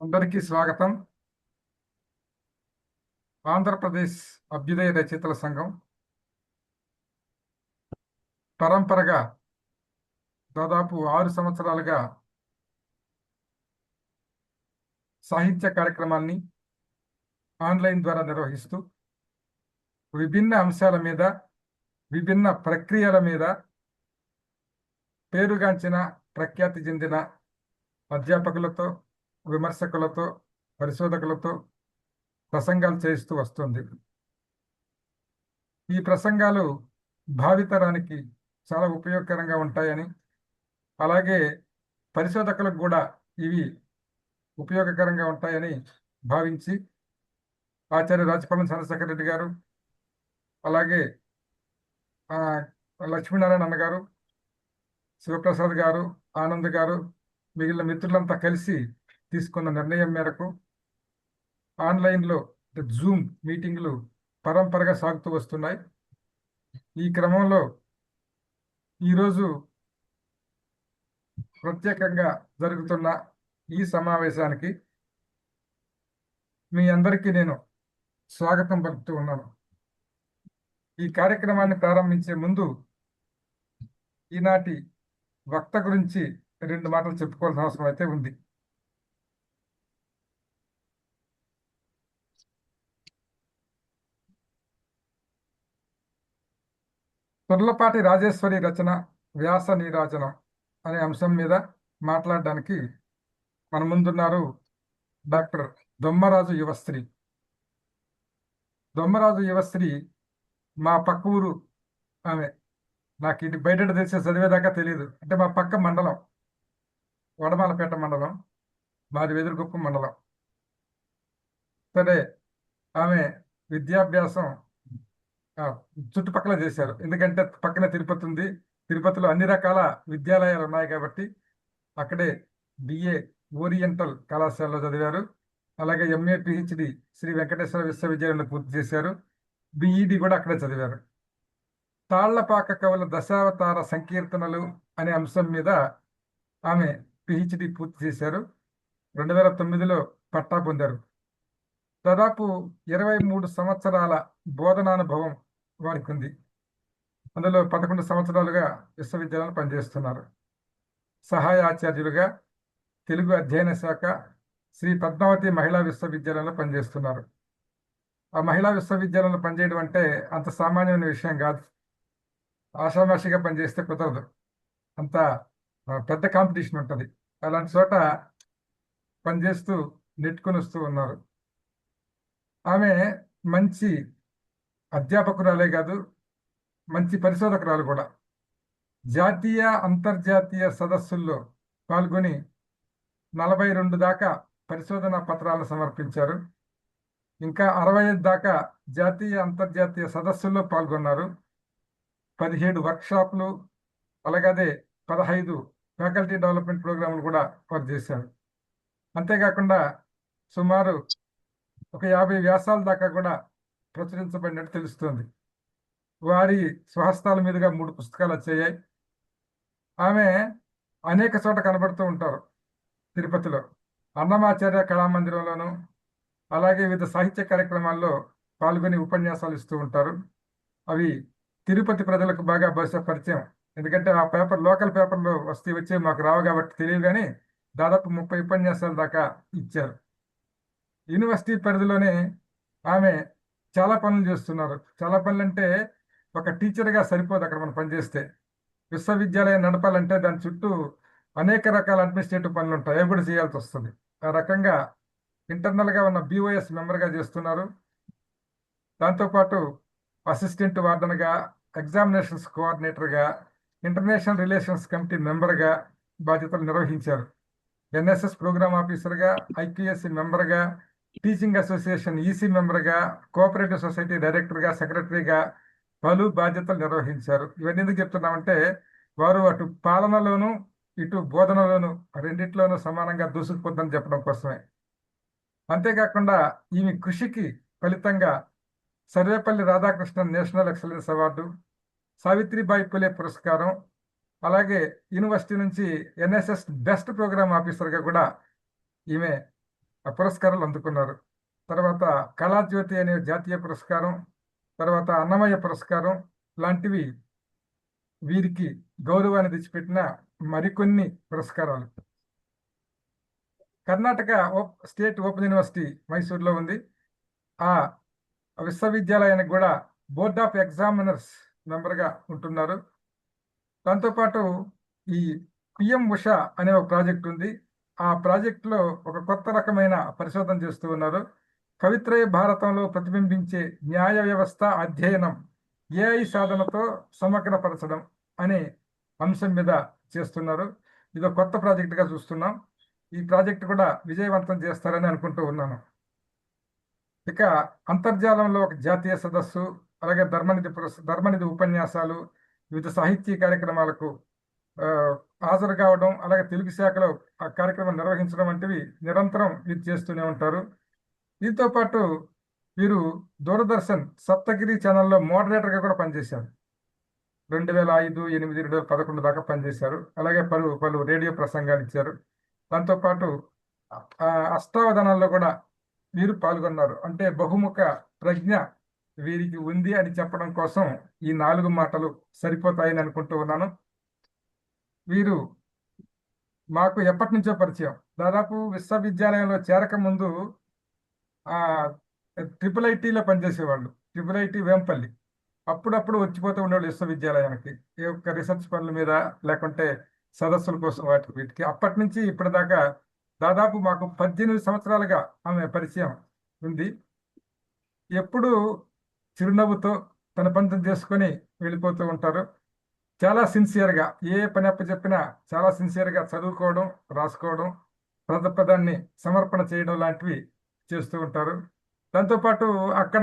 అందరికీ స్వాగతం. ఆంధ్రప్రదేశ్ అభ్యుదయ రచయితల సంఘం పరంపరగా దాదాపు 6 సంవత్సరాలుగా సాహిత్య కార్యక్రమాన్ని ఆన్లైన్ ద్వారా నిర్వహిస్తూ విభిన్న అంశాల మీద, విభిన్న ప్రక్రియల మీద పేరుగాంచిన, ప్రఖ్యాతి చెందిన అధ్యాపకులతో, విమర్శకులతో, పరిశోధకులతో ప్రసంగాలు చేస్తూ వస్తుంది. ఈ ప్రసంగాలు భావితరానికి చాలా ఉపయోగకరంగా ఉంటాయని, అలాగే పరిశోధకులకు కూడా ఇవి ఉపయోగకరంగా ఉంటాయని భావించి ఆచార్య రాజపాలెం చంద్రశేఖర్ రెడ్డి గారు, అలాగే లక్ష్మీనారాయణ అన్న గారు, శివప్రసాద్ గారు, ఆనంద్ గారు, మిగిలిన మిత్రులంతా కలిసి తీసుకున్న నిర్ణయం మేరకు ఆన్లైన్లో జూమ్ మీటింగ్లు పరంపరగా సాగుతూ వస్తున్నాయి. ఈ క్రమంలో ఈరోజు ప్రత్యేకంగా జరుగుతున్న ఈ సమావేశానికి మీ అందరికీ నేను స్వాగతం పలుకుతూ ఉన్నాను. ఈ కార్యక్రమాన్ని ప్రారంభించే ముందు ఈనాటి వక్త గురించి 2 మాటలు చెప్పుకోవాల్సిన అవసరం అయితే ఉంది. తుర్లపాటి రాజేశ్వరి రచన వ్యాస నీరాజనం అనే అంశం మీద మాట్లాడడానికి మన ముందున్నారు డాక్టర్ దొమ్మరాజు యువశ్రీ. దొమ్మరాజు యువశ్రీ మా పక్క ఊరు ఆమె. నాకు ఇది బయట తెలిసే చదివేదాకా తెలియదు. అంటే మా పక్క మండలం, వడమాలపేట మండలం, మాది వెదురుగుప్ప మండలం. సరే, ఆమె విద్యాభ్యాసం చుట్టుపక్కల చేశారు. ఎందుకంటే పక్కన తిరుపతి ఉంది. తిరుపతిలో అన్ని రకాల విద్యాలయాలు ఉన్నాయి కాబట్టి అక్కడే బిఏ ఓరియంటల్ కళాశాలలో చదివారు. అలాగే ఎంఏ పిహెచ్డి శ్రీ వెంకటేశ్వర విశ్వవిద్యాలయంలో పూర్తి చేశారు. బిఈడి కూడా అక్కడే చదివారు. తాళ్లపాక కవుల దశావతార సంకీర్తనలు అనే అంశం మీద ఆమె పిహెచ్డి పూర్తి చేశారు. 2009లో పట్టా పొందారు. దాదాపు 23 సంవత్సరాల బోధనానుభవం వారికి ఉంది. అందులో 11 సంవత్సరాలుగా విశ్వవిద్యాలయంలో పనిచేస్తున్నారు. సహాయ ఆచార్యులుగా తెలుగు అధ్యయన శాఖ శ్రీ పద్మావతి మహిళా విశ్వవిద్యాలయంలో పనిచేస్తున్నారు. ఆ మహిళా విశ్వవిద్యాలయంలో పనిచేయడం అంటే అంత సామాన్యమైన విషయం కాదు. ఆషామాషిగా పనిచేస్తే కుదరదు. అంత పెద్ద కాంపిటీషన్ ఉంటుంది. అలాంటి చోట పనిచేస్తూ నెట్టుకొని వస్తూ ఉన్నారు. ఆమె మంచి అధ్యాపకురాలే కాదు, మంచి పరిశోధకురాలు కూడా. జాతీయ, అంతర్జాతీయ సదస్సుల్లో పాల్గొని 42 దాకా పరిశోధనా పత్రాలను సమర్పించారు. ఇంకా 65 దాకా జాతీయ, అంతర్జాతీయ సదస్సుల్లో పాల్గొన్నారు. 17 వర్క్షాప్లు, అలాగే 15 ఫ్యాకల్టీ డెవలప్మెంట్ ప్రోగ్రాంలు కూడా వారు చేశారు. అంతేకాకుండా సుమారు ఒక 50 వ్యాసాల దాకా కూడా ప్రచురించబడినట్టు తెలుస్తుంది. వారి స్వహస్తాల మీదుగా 3 పుస్తకాలు వచ్చాయి. ఆమె అనేక చోట కనబడుతూ ఉంటారు. తిరుపతిలో అన్నమాచార్య కళామందిరంలోను, అలాగే వివిధ సాహిత్య కార్యక్రమాల్లో పాల్గొని ఉపన్యాసాలు ఇస్తూ ఉంటారు. అవి తిరుపతి ప్రజలకు బాగా బహుశా పరిచయం. ఎందుకంటే ఆ పేపర్ లోకల్ పేపర్లో వచ్చే మాకు రావు కాబట్టి తెలియదు, కానీ దాదాపు 30 ఉపన్యాసాల దాకా ఇచ్చారు. యూనివర్సిటీ పరిధిలోనే ఆమె చాలా పనులు చేస్తున్నారు. చాలా పనులు అంటే ఒక టీచర్గా సరిపోదు అక్కడ మనం పనిచేస్తే. విశ్వవిద్యాలయం నడపాలంటే దాని చుట్టూ అనేక రకాల అడ్మినిస్ట్రేటివ్ పనులు ఉంటాయి. అవి కూడా చేయాల్సి వస్తుంది. ఆ రకంగా ఇంటర్నల్గా ఉన్న BOS మెంబర్గా చేస్తున్నారు. దాంతోపాటు అసిస్టెంట్ వార్డన్గా, ఎగ్జామినేషన్స్ కోఆర్డినేటర్గా, ఇంటర్నేషనల్ రిలేషన్స్ కమిటీ మెంబర్గా బాధ్యతలు నిర్వహించారు. NSS ప్రోగ్రామ్ ఆఫీసర్గా, IQSC మెంబర్గా, టీచింగ్ అసోసియేషన్ EC మెంబర్గా, కోఆపరేటివ్ సొసైటీ డైరెక్టర్గా, సెక్రటరీగా పలు బాధ్యతలు నిర్వహించారు. ఇవన్నీ ఎందుకు చెప్తున్నామంటే వారు అటు పాలనలోను, ఇటు బోధనలోను రెండిట్లోనూ సమానంగా దూసుకుపోద్దని చెప్పడం కోసమే. అంతేకాకుండా ఈమె కృషికి ఫలితంగా Sarvepalli Radhakrishnan national excellence award, Savitribai Phule పురస్కారం, అలాగే యూనివర్సిటీ నుంచి NSS బెస్ట్ ప్రోగ్రామ్ ఆఫీసర్గా కూడా ఈమె పురస్కారాలు అందుకున్నారు. తర్వాత కళాజ్యోతి అనే జాతీయ పురస్కారం, తర్వాత అన్నమయ్య పురస్కారం లాంటివి వీరికి గౌరవాన్ని తెచ్చిపెట్టిన మరికొన్ని పురస్కారాలు. కర్ణాటక స్టేట్ ఓపెన్ యూనివర్సిటీ మైసూర్లో ఉంది. ఆ విశ్వవిద్యాలయానికి కూడా బోర్డ్ ఆఫ్ ఎగ్జామినర్స్ మెంబర్గా ఉంటున్నారు. దాంతోపాటు ఈ పిఎం ఉషా అనే ఒక ప్రాజెక్ట్ ఉంది. ఆ ప్రాజెక్టులో ఒక కొత్త రకమైన పరిశోధన చేస్తూ ఉన్నారు. కవిత్రయ భారతంలో ప్రతిబింబించే న్యాయ వ్యవస్థ అధ్యయనం ఏఐ సాధనతో సమగ్రపరచడం అనే అంశం మీద చేస్తున్నారు. ఇది కొత్త ప్రాజెక్టుగా చూస్తున్నాం. ఈ ప్రాజెక్ట్ కూడా విజయవంతం చేస్తారని అనుకుంటూ ఉన్నాను. ఇక అంతర్జాలంలో ఒక జాతీయ సదస్సు, అలాగే ధర్మనిధి ఉపన్యాసాలు, వివిధ సాహిత్య కార్యక్రమాలకు హాజరు కావడం, అలాగే తెలుగు శాఖలో ఆ కార్యక్రమం నిర్వహించడం వంటివి నిరంతరం వీరు చేస్తూనే ఉంటారు. దీంతో పాటు వీరు దూరదర్శన్ సప్తగిరి ఛానల్లో మోడరేటర్గా కూడా పనిచేశారు. 2005, 2008, 2011 దాకా పనిచేశారు. అలాగే పలు రేడియో ప్రసంగాలు ఇచ్చారు. దాంతోపాటు అష్టావధానాల్లో కూడా వీరు పాల్గొన్నారు. అంటే బహుముఖ ప్రజ్ఞ వీరికి ఉంది అని చెప్పడం కోసం ఈ 4 మాటలు సరిపోతాయని అనుకుంటూ ఉన్నాను. వీరు మాకు ఎప్పటి నుంచో పరిచయం. దాదాపు విశ్వవిద్యాలయంలో చేరక ముందు IIITలో పనిచేసేవాళ్ళు. IIIT వేంపల్లి. అప్పుడప్పుడు వచ్చిపోతూ ఉండేవాళ్ళు విశ్వవిద్యాలయానికి, ఈ యొక్క రీసెర్చ్ పనుల మీద, లేకుంటే సదస్సుల కోసం వీటికి. అప్పటి నుంచి ఇప్పటిదాకా దాదాపు మాకు 18 సంవత్సరాలుగా ఆమె పరిచయం ఉంది. ఎప్పుడు చిరునవ్వుతో తన పని చేసుకొని వెళ్ళిపోతూ ఉంటారు. చాలా సిన్సియర్గా ఏ పని చెప్పినా చాలా సిన్సియర్గా చదువుకోవడం, రాసుకోవడం, పదాన్ని సమర్పణ చేయడం లాంటివి చేస్తూ ఉంటారు. దాంతోపాటు అక్కడ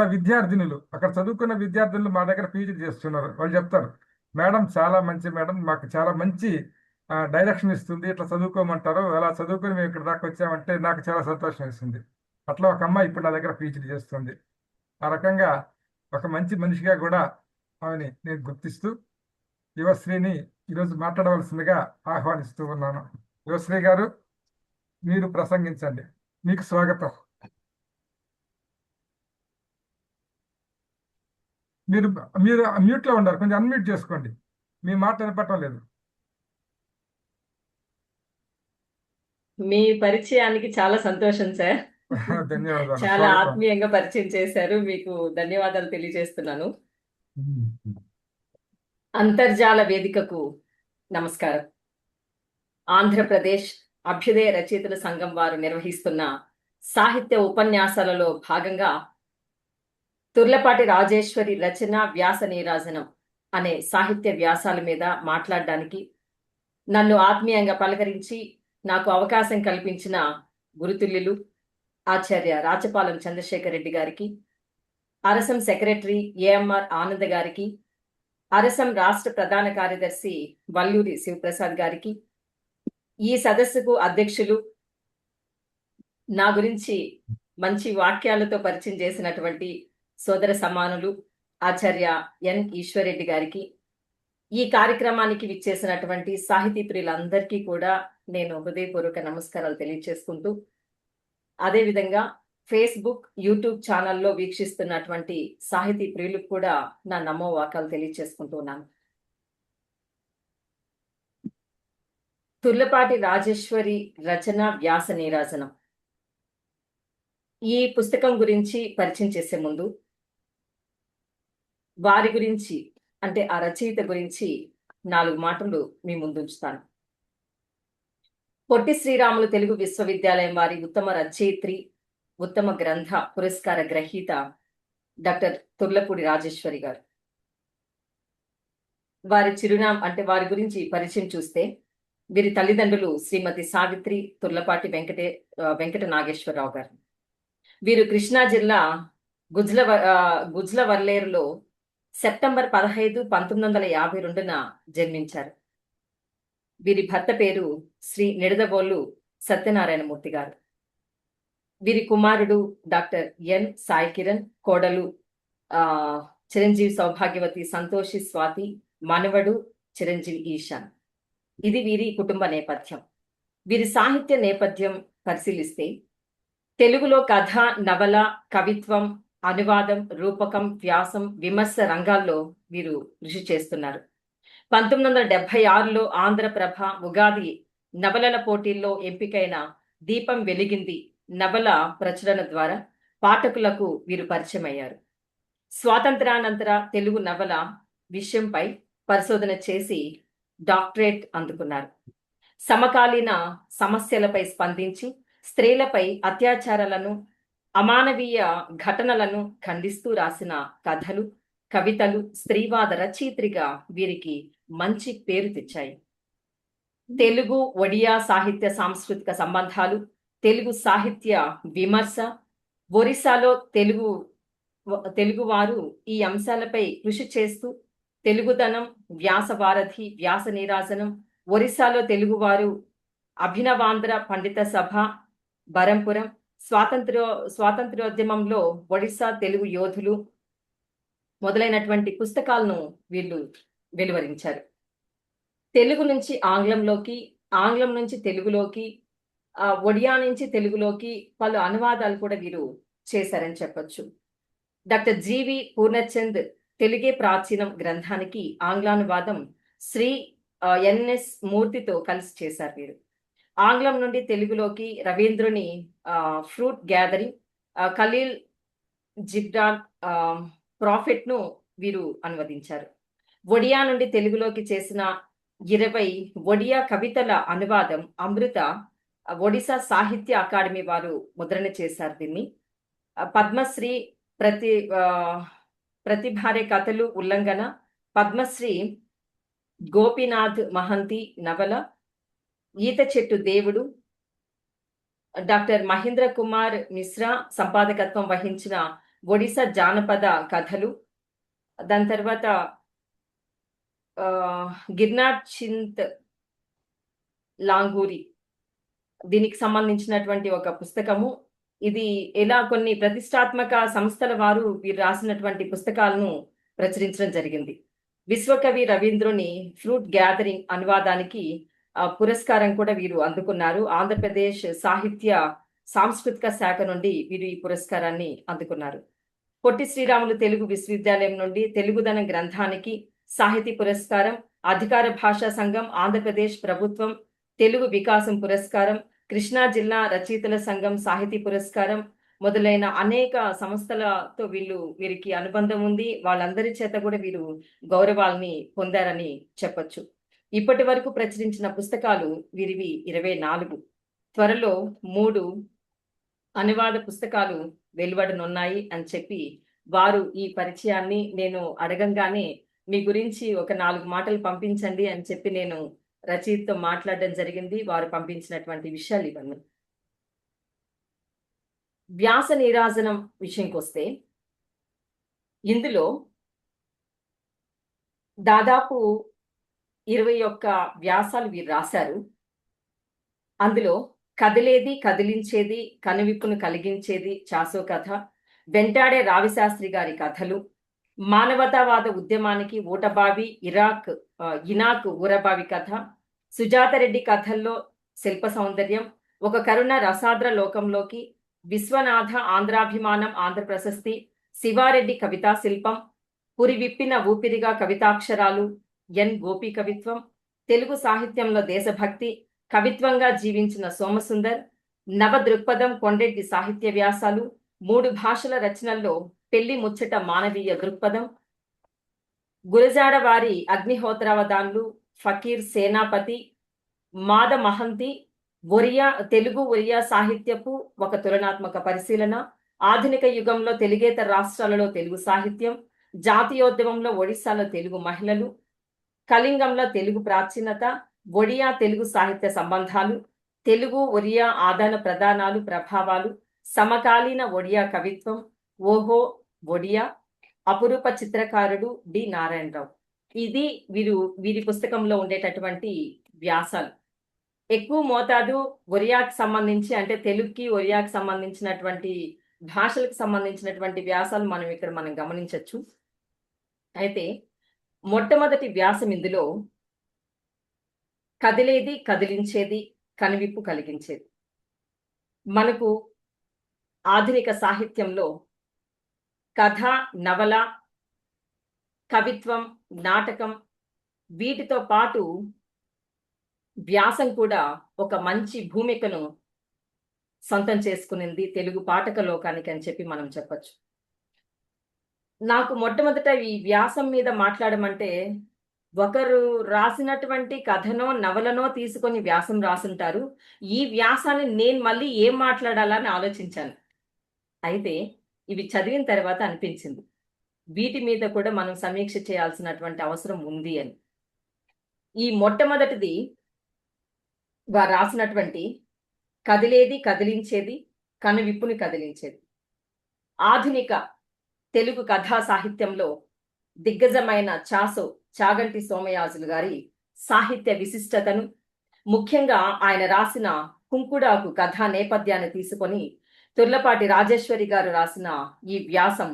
చదువుకున్న విద్యార్థులు మా దగ్గర పీజీ చేస్తున్నారు. వాళ్ళు చెప్తారు, మేడం చాలా మంచి మేడం, మాకు చాలా మంచి డైరెక్షన్ ఇస్తుంది, ఇట్లా చదువుకోమంటారు, అలా చదువుకొని మేము ఇక్కడ దాకా వచ్చామంటే నాకు చాలా సంతోషం ఇస్తుంది. అట్లా ఒక అమ్మాయి ఇప్పుడు నా దగ్గర పీజీ చేస్తుంది. ఆ రకంగా ఒక మంచి మనిషిగా కూడా ఆమెని నేను గుర్తిస్తూ యువశ్రీని ఈరోజు మాట్లాడవలసిందిగా ఆహ్వానిస్తూ ఉన్నాను. యువశ్రీ గారు, మీరు ప్రసంగించండి. మీకు స్వాగతం. మీరు మ్యూట్లో ఉన్నారు, కొంచెం అన్మ్యూట్ చేసుకోండి. మీ మాట వినపడటం లేదు. మీ పరిచయానికి చాలా సంతోషం సార్. ధన్యవాదాలు. చాలా ఆత్మీయంగా పరిచయం చేశారు. మీకు ధన్యవాదాలు తెలియజేస్తున్నాను. అంతర్జాల వేదికకు నమస్కారం. ఆంధ్రప్రదేశ్ అభ్యుదయ రచయితల సంఘం వారు నిర్వహిస్తున్న సాహిత్య ఉపన్యాసాలలో భాగంగా తుర్లపాటి రాజేశ్వరి రచన వ్యాస నీరాజనం అనే సాహిత్య వ్యాసాల మీద మాట్లాడడానికి నన్ను ఆత్మీయంగా పలకరించి నాకు అవకాశం కల్పించిన గురుతుల్యులు ఆచార్య రాచపాలెం చంద్రశేఖర్ రెడ్డి గారికి, అరసం సెక్రటరీ ఏఎంఆర్ ఆనంద్ గారికి, అరసం రాష్ట్ర ప్రధాన కార్యదర్శి వల్లూరి శివప్రసాద్ గారికి, ఈ సదస్సుకు అధ్యక్షులు, నా గురించి మంచి వాక్యాలతో పరిచయం చేసినటువంటి సోదర సమానులు ఆచార్య ఎన్ ఈశ్వరెడ్డి గారికి, ఈ కార్యక్రమానికి విచ్చేసినటువంటి సాహితీ ప్రియులందరికీ కూడా నేను హృదయపూర్వక నమస్కారాలు తెలియజేసుకుంటూ, అదేవిధంగా ఫేస్బుక్, యూట్యూబ్ ఛానల్లో వీక్షిస్తున్నటువంటి సాహితీ ప్రియులకు కూడా నా నమో వాకాలు తెలియజేసుకుంటున్నాను. తుర్లపాటి రాజేశ్వరి రచన వ్యాస నీరాజనం ఈ పుస్తకం గురించి పరిచయం చేసే ముందు వారి గురించి, అంటే ఆ రచయిత గురించి 4 మాటలు మీ ముందు ఉంచుతాను. పొట్టి శ్రీరాములు తెలుగు విశ్వవిద్యాలయం వారి ఉత్తమ రచయిత్రి, ఉత్తమ గ్రంథ పురస్కార గ్రహీత డాక్టర్ తుర్లపూడి రాజేశ్వరి గారు. వారి గురించి పరిచయం చూస్తే, వీరి తల్లిదండ్రులు శ్రీమతి సావిత్రి తుర్లపాటి వెంకట నాగేశ్వరరావు గారు. వీరు కృష్ణా జిల్లా గుజ్లవర్లేరులో సెప్టెంబర్ 15, 1952న జన్మించారు. వీరి భర్త పేరు శ్రీ నిడదవోలు సత్యనారాయణమూర్తి గారు. వీరి కుమారుడు డాక్టర్ ఎన్ సాయి కిరణ్, కోడలు చిరంజీవి సౌభాగ్యవతి సంతోషి స్వాతి, మనవడు చిరంజీవి ఈశాన్. ఇది వీరి కుటుంబ నేపథ్యం. వీరి సాహిత్య నేపథ్యం పరిశీలిస్తే, తెలుగులో కథ, నవల, కవిత్వం, అనువాదం, రూపకం, వ్యాసం, విమర్శ రంగాల్లో వీరు కృషి చేస్తున్నారు. 1976లో ఆంధ్రప్రభ ఉగాది నవలల పోటీల్లో ఎంపికైన దీపం వెలిగింది నవల ప్రచురణ ద్వారా పాఠకులకు వీరు పరిచయమయ్యారు. స్వాతంత్రానంతర తెలుగు నవల విషయంపై పరిశోధన చేసి డాక్టరేట్ అందుకున్నారు. సమకాలీన సమస్యలపై స్పందించి స్త్రీలపై అత్యాచారాలను, అమానవీయ ఘటనలను ఖండిస్తూ రాసిన కథలు, కవితలు స్త్రీవాద రచయిత్రిగా వీరికి మంచి పేరు తెచ్చాయి. తెలుగు, ఒడియా సాహిత్య సాంస్కృతిక సంబంధాలు, తెలుగు సాహిత్య విమర్శ, ఒరిస్సాలో తెలుగువారు ఈ అంశాలపై కృషి చేస్తూ తెలుగుదనం, వ్యాసవారధి, వ్యాస నీరాజనం, ఒరిస్సాలో తెలుగువారు, అభినవాంధ్ర పండిత సభ, బరంపురం, స్వాతంత్ర్యోద్యమంలో ఒడిస్సా తెలుగు యోధులు మొదలైనటువంటి పుస్తకాలను వీళ్ళు వెలువరించారు. తెలుగు నుంచి ఆంగ్లంలోకి, ఆంగ్లం నుంచి తెలుగులోకి, ఒడియా నుంచి తెలుగులోకి పలు అనువాదాలు కూడా వీరు చేశారని చెప్పొచ్చు. డాక్టర్ జీవి పూర్ణచంద్ తెలుగే ప్రాచీనం గ్రంథానికి ఆంగ్లానువాదం శ్రీ ఎన్ఎస్ మూర్తితో కలిసి చేశారు వీరు. ఆంగ్లం నుండి తెలుగులోకి రవీంద్రుని fruit gathering, Khalil Gibran prophet ను వీరు అనువదించారు. ఒడియా నుండి తెలుగులోకి చేసిన 20 ఒడియా కవితల అనువాదం అమృత ఒడిశా సాహిత్య అకాడమీ వారు ముద్రణ చేశారు దీన్ని. పద్మశ్రీ ప్రతిభారే కథలు ఉల్లంఘన, పద్మశ్రీ గోపీనాథ్ మహంతి నవల, ఈత చెట్టు దేవుడు, డాక్టర్ మహేంద్ర కుమార్ మిశ్రా సంపాదకత్వం వహించిన ఒడిశా జానపద కథలు, దాని తర్వాత గిర్నార్ చింత్ లాంగూరి దీనికి సంబంధించినటువంటి ఒక పుస్తకము. ఇది ఎలా కొన్ని ప్రతిష్టాత్మక సంస్థల వారు వీరు రాసినటువంటి పుస్తకాలను ప్రచురించడం జరిగింది. విశ్వకవి రవీంద్రుని ఫ్రూట్ గ్యాదరింగ్ అనువాదానికి పురస్కారం కూడా వీరు అందుకున్నారు. ఆంధ్రప్రదేశ్ సాహిత్య సాంస్కృతిక శాఖ నుండి వీరు ఈ పురస్కారాన్ని అందుకున్నారు. పొట్టి శ్రీరాములు తెలుగు విశ్వవిద్యాలయం నుండి తెలుగుదనం గ్రంథానికి సాహితీ పురస్కారం, అధికార భాషా సంఘం, ఆంధ్రప్రదేశ్ ప్రభుత్వం తెలుగు వికాసం పురస్కారం, కృష్ణా జిల్లా రచయితల సంఘం సాహితీ పురస్కారం మొదలైన అనేక సంస్థలతో వీరికి అనుబంధం ఉంది. వాళ్ళందరి చేత కూడా వీరు గౌరవాల్ని పొందారని చెప్పొచ్చు. ఇప్పటి వరకు ప్రచురించిన పుస్తకాలు వీరివి 24. త్వరలో 3 అనువాద పుస్తకాలు వెలువడనున్నాయి అని చెప్పి వారు ఈ పరిచయాన్ని నేను అడగంగానే మీ గురించి ఒక 4 మాటలు పంపించండి అని చెప్పి నేను రచయితతో మాట్లాడడం జరిగింది. వారు పంపించినటువంటి విషయాలు ఇవన్నీ. వ్యాస నీరాజనం విషయంకి వస్తే ఇందులో దాదాపు 21 వ్యాసాలు వీరు రాశారు. అందులో కదిలేది కదిలించేది, కనువిప్పును కలిగించేది చాసో కథ, వెంటాడే రావిశాస్త్రి గారి కథలు, మానవతావాద ఉద్యమానికి ఊటబావి ఇనాక్ ఊరబావి కథ, సుజాతారెడ్డి కథల్లో శిల్ప సౌందర్యం, ఒక కరుణ రసాద్ర లోకంలోకి, విశ్వనాథ ఆంధ్రాభిమానం ఆంధ్ర ప్రశస్తి, శివారెడ్డి కవితా శిల్పం, పురి విప్పిన ఊపిరిగా కవితాక్షరాలు, ఎన్ గోపి కవిత్వం, తెలుగు సాహిత్యంలో దేశభక్తి, కవిత్వంగా జీవించిన సోమసుందర్, నవ దృక్పథం కొండెడ్డి సాహిత్య వ్యాసాలు, 3 భాషల రచనల్లో పెళ్లి ముచ్చట మానవీయ దృక్పథం, గురజాడ వారి అగ్నిహోత్రావధాన్లు, ఫకీర్ సేనాపతి, మాద మహంతి, తెలుగు ఒరియా సాహిత్యపు ఒక తులనాత్మక పరిశీలన, ఆధునిక యుగంలో తెలుగేతర రాష్ట్రాలలో తెలుగు సాహిత్యం, జాతీయోద్యమంలో ఒడిశాలో తెలుగు మహిళలు, కళింగంలో తెలుగు ప్రాచీనత, ఒడియా తెలుగు సాహిత్య సంబంధాలు, తెలుగు ఒరియా ఆదాన ప్రదానాలు ప్రభావాలు, సమకాలీన ఒడియా కవిత్వం, ఓహో ఒడియా, అపురూప చిత్రకారుడు డి నారాయణరావు. ఇది వీరి పుస్తకంలో ఉండేటటువంటి వ్యాసాలు. ఎక్కువ మోతాదు ఒరియాకి సంబంధించి, అంటే తెలుగుకి ఒరియాకి సంబంధించినటువంటి భాషలకు సంబంధించినటువంటి వ్యాసాలు మనం గమనించవచ్చు. అయితే మొట్టమొదటి వ్యాసం ఇందులో కదిలేది కదిలించేది, కనువిప్పు కలిగించేది. మనకు ఆధునిక సాహిత్యంలో కథ, నవల, కవిత్వం, నాటకం వీటితో పాటు వ్యాసం కూడా ఒక మంచి భూమికను సొంతం చేసుకునింది తెలుగు పాఠక లోకానికి అని చెప్పి మనం చెప్పొచ్చు. నాకు మొట్టమొదట ఈ వ్యాసం మీద మాట్లాడమంటే, ఒకరు రాసినటువంటి కథనో నవలనో తీసుకొని వ్యాసం రాసుంటారు. ఈ వ్యాసాన్ని నేను మళ్ళీ ఏం మాట్లాడాలా అని ఆలోచించాను. అయితే ఇవి చదివిన తర్వాత అనిపించింది, వీటి మీద కూడా మనం సమీక్ష చేయాల్సినటువంటి అవసరం ఉంది అని. ఈ మొట్టమొదటిది వారు రాసినటువంటి కదిలేది కదిలించేది, కనువిప్పుని కదిలించేది. ఆధునిక తెలుగు కథా సాహిత్యంలో దిగ్గజమైన చాగంటి సోమయాజులు గారి సాహిత్య విశిష్టతను, ముఖ్యంగా ఆయన రాసిన కుంకుడాకు కథా నేపథ్యాన్ని తీసుకొని తుర్లపాటి రాజేశ్వరి గారు రాసిన ఈ వ్యాసం,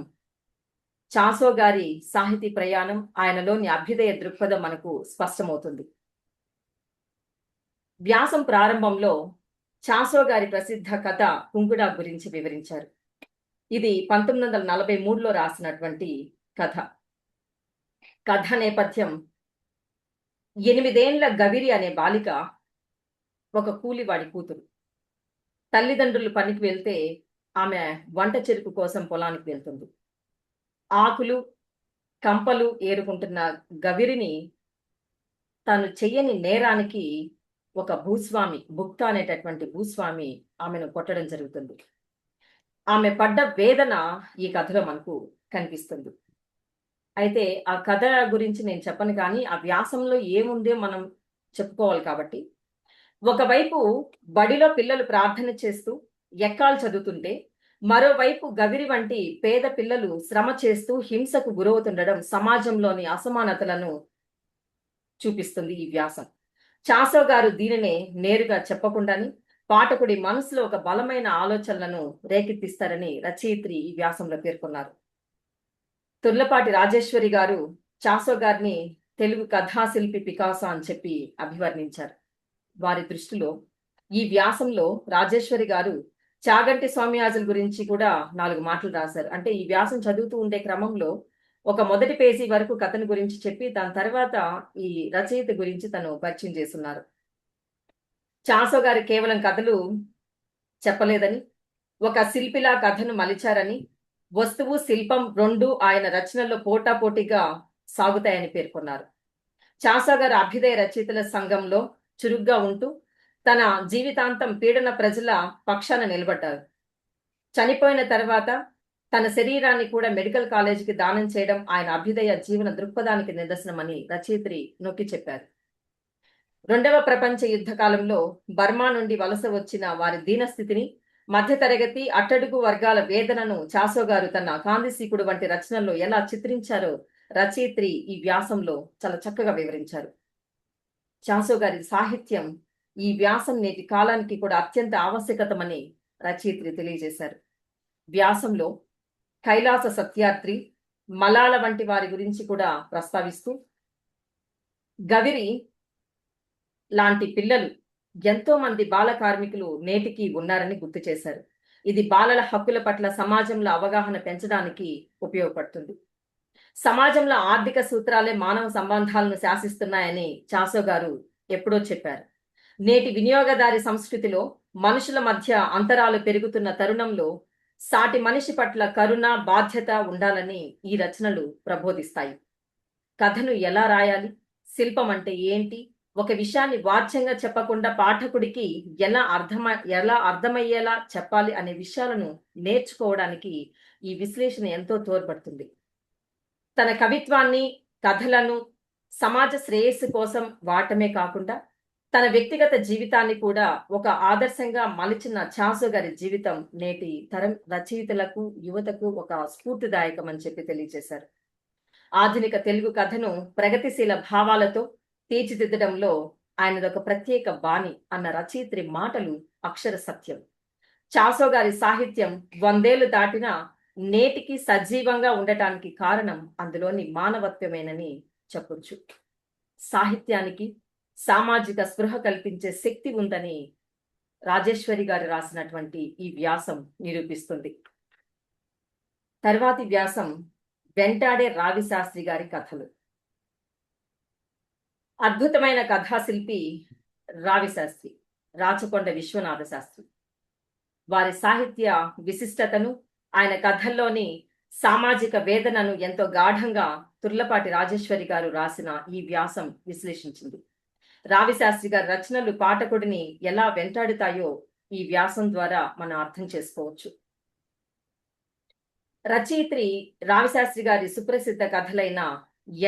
చాసో గారి సాహితీ ప్రయాణం, ఆయనలోని అభ్యుదయ దృక్పథం మనకు స్పష్టమవుతుంది. వ్యాసం ప్రారంభంలో చాసో గారి ప్రసిద్ధ కథ కుంకుడా గురించి వివరించారు. ఇది 1943లో రాసినటువంటి కథ. కథ నేపథ్యం, 8 ఏండ్ల గవిరి అనే బాలిక ఒక కూలివాడి కూతురు. తల్లిదండ్రులు పనికి వెళ్తే ఆమె వంట చెరుకు కోసం పొలానికి వెళ్తుంది. ఆకులు కంపలు ఏరుకుంటున్న గవిరిని తను చెయ్యని నేరానికి ఒక భూస్వామి, భుక్త అనేటటువంటి భూస్వామి ఆమెను కొట్టడం జరుగుతుంది. ఆమె పడ్డ వేదన ఈ కథలో మనకు కనిపిస్తుంది. అయితే ఆ కథ గురించి నేను చెప్పను, కానీ ఆ వ్యాసంలో ఏముందో మనం చెప్పుకోవాలి. కాబట్టి ఒకవైపు బడిలో పిల్లలు ప్రార్థన చేస్తూ ఎక్కాలు చదువుతుంటే, మరోవైపు గవిరి వంటి పేద పిల్లలు శ్రమ చేస్తూ హింసకు గురవుతుండడం సమాజంలోని అసమానతలను చూపిస్తుంది ఈ వ్యాసం. చాసో గారు దీనినే నేరుగా చెప్పకుండానే పాఠకుడి మనసులో ఒక బలమైన ఆలోచనలను రేకెత్తిస్తారని రచయిత్రి ఈ వ్యాసంలో పేర్కొన్నారు. తుర్లపాటి రాజేశ్వరి గారు చాసో గారిని తెలుగు కథాశిల్పి పికాసో అని చెప్పి అభివర్ణించారు. వారి దృష్టిలో ఈ వ్యాసంలో రాజేశ్వరి గారు చాగంటి సోమయాజుల గురించి కూడా 4 మాటలు రాశారు. అంటే ఈ వ్యాసం చదువుతూ ఉండే క్రమంలో ఒక మొదటి పేజీ వరకు కథను గురించి చెప్పి, దాని తర్వాత ఈ రచయిత గురించి తను పరిచయం చేస్తున్నారు. చాసో గారు కేవలం కథలు చెప్పలేదని, ఒక శిల్పిలా కథను మలిచారని, వస్తువు శిల్పం 2 ఆయన రచనల్లో పోటాపోటీగా సాగుతాయని పేర్కొన్నారు. చాసో గారు అభ్యుదయ రచయితల సంఘంలో చురుగ్గా ఉంటూ తన జీవితాంతం పీడన ప్రజల పక్షాన నిలబడ్డారు. చనిపోయిన తర్వాత తన శరీరాన్ని కూడా మెడికల్ కాలేజీకి దానం చేయడం ఆయన అభ్యుదయ జీవన దృక్పథానికి నిదర్శనమని రచయిత్రి నొక్కి చెప్పారు. 2వ ప్రపంచ యుద్ధ కాలంలో బర్మా నుండి వలస వచ్చిన వారి దీనస్థితిని, మధ్యతరగతి అట్టడుగు వర్గాల వేదనను చాసో గారు తన కాందిశీకుడు వంటి రచనల్లో ఎలా చిత్రించారో రచయిత్రి ఈ వ్యాసంలో చాలా చక్కగా వివరించారు. చాసో గారి సాహిత్యం ఈ వ్యాసం నేటి కాలానికి కూడా అత్యంత ఆవశ్యకతమని రచయిత్రి తెలియజేశారు. వ్యాసంలో కైలాస సత్యార్థి, మలాల వంటి వారి గురించి కూడా ప్రస్తావిస్తూ, గవిరి లాంటి పిల్లలు, ఎంతో మంది బాల కార్మికులు నేటికి ఉన్నారని గుర్తు చేశారు. ఇది బాలల హక్కుల పట్ల సమాజంలో అవగాహన పెంచడానికి ఉపయోగపడుతుంది. సమాజంలో ఆర్థిక సూత్రాలే మానవ సంబంధాలను శాసిస్తున్నాయని చాసో గారు ఎప్పుడో చెప్పారు. నేటి వినియోగదారి సంస్కృతిలో మనుషుల మధ్య అంతరాలు పెరుగుతున్న తరుణంలో సాటి మనిషి పట్ల కరుణ, బాధ్యత ఉండాలని ఈ రచనలు ప్రబోధిస్తాయి. కథను ఎలా రాయాలి, శిల్పం అంటే ఏంటి, ఒక విషయాన్ని వాచ్యంగా చెప్పకుండా పాఠకుడికి ఎలా అర్థమయ్యేలా చెప్పాలి అనే విషయాలను నేర్చుకోవడానికి ఈ విశ్లేషణ ఎంతో తోడ్పడుతుంది. తన కవిత్వాన్ని, కథలను సమాజ శ్రేయస్సు కోసం వాడటమే కాకుండా తన వ్యక్తిగత జీవితాన్ని కూడా ఒక ఆదర్శంగా మలిచిన చాసో గారి జీవితం నేటి తరం రచయితలకు, యువతకు ఒక స్ఫూర్తిదాయకం అని చెప్పి తెలియజేశారు. ఆధునిక తెలుగు కథను ప్రగతిశీల భావాలతో తీర్చిదిద్దడంలో ఆయనదొక ప్రత్యేక బాణి అన్న రచయిత్రి మాటలు అక్షర సత్యం. చాసో గారి సాహిత్యం 100 ఏళ్లు దాటినా నేటికి సజీవంగా ఉండటానికి కారణం అందులోని మానవత్వమేనని చెప్పొచ్చు. సాహిత్యానికి సామాజిక స్పృహ కల్పించే శక్తి ఉందని రాజేశ్వరి గారు రాసినటువంటి ఈ వ్యాసం నిరూపిస్తుంది. తర్వాతి వ్యాసం వెంటాడే రావి శాస్త్రి గారి కథలు. అద్భుతమైన కథాశిల్పి రావి శాస్త్రి, రాచకొండ విశ్వనాథ శాస్త్రి. వారి సాహిత్య విశిష్టతను, ఆయన కథల్లోని సామాజిక వేదనను ఎంతో గాఢంగా తుర్లపాటి రాజేశ్వరి గారు రాసిన ఈ వ్యాసం విశ్లేషించింది. రావి శాస్త్రి గారి రచనలు పాఠకుడిని ఎలా వెంటాడుతాయో ఈ వ్యాసం ద్వారా మనం అర్థం చేసుకోవచ్చు. రచయిత్రి రావి శాస్త్రి గారి సుప్రసిద్ధ కథలైన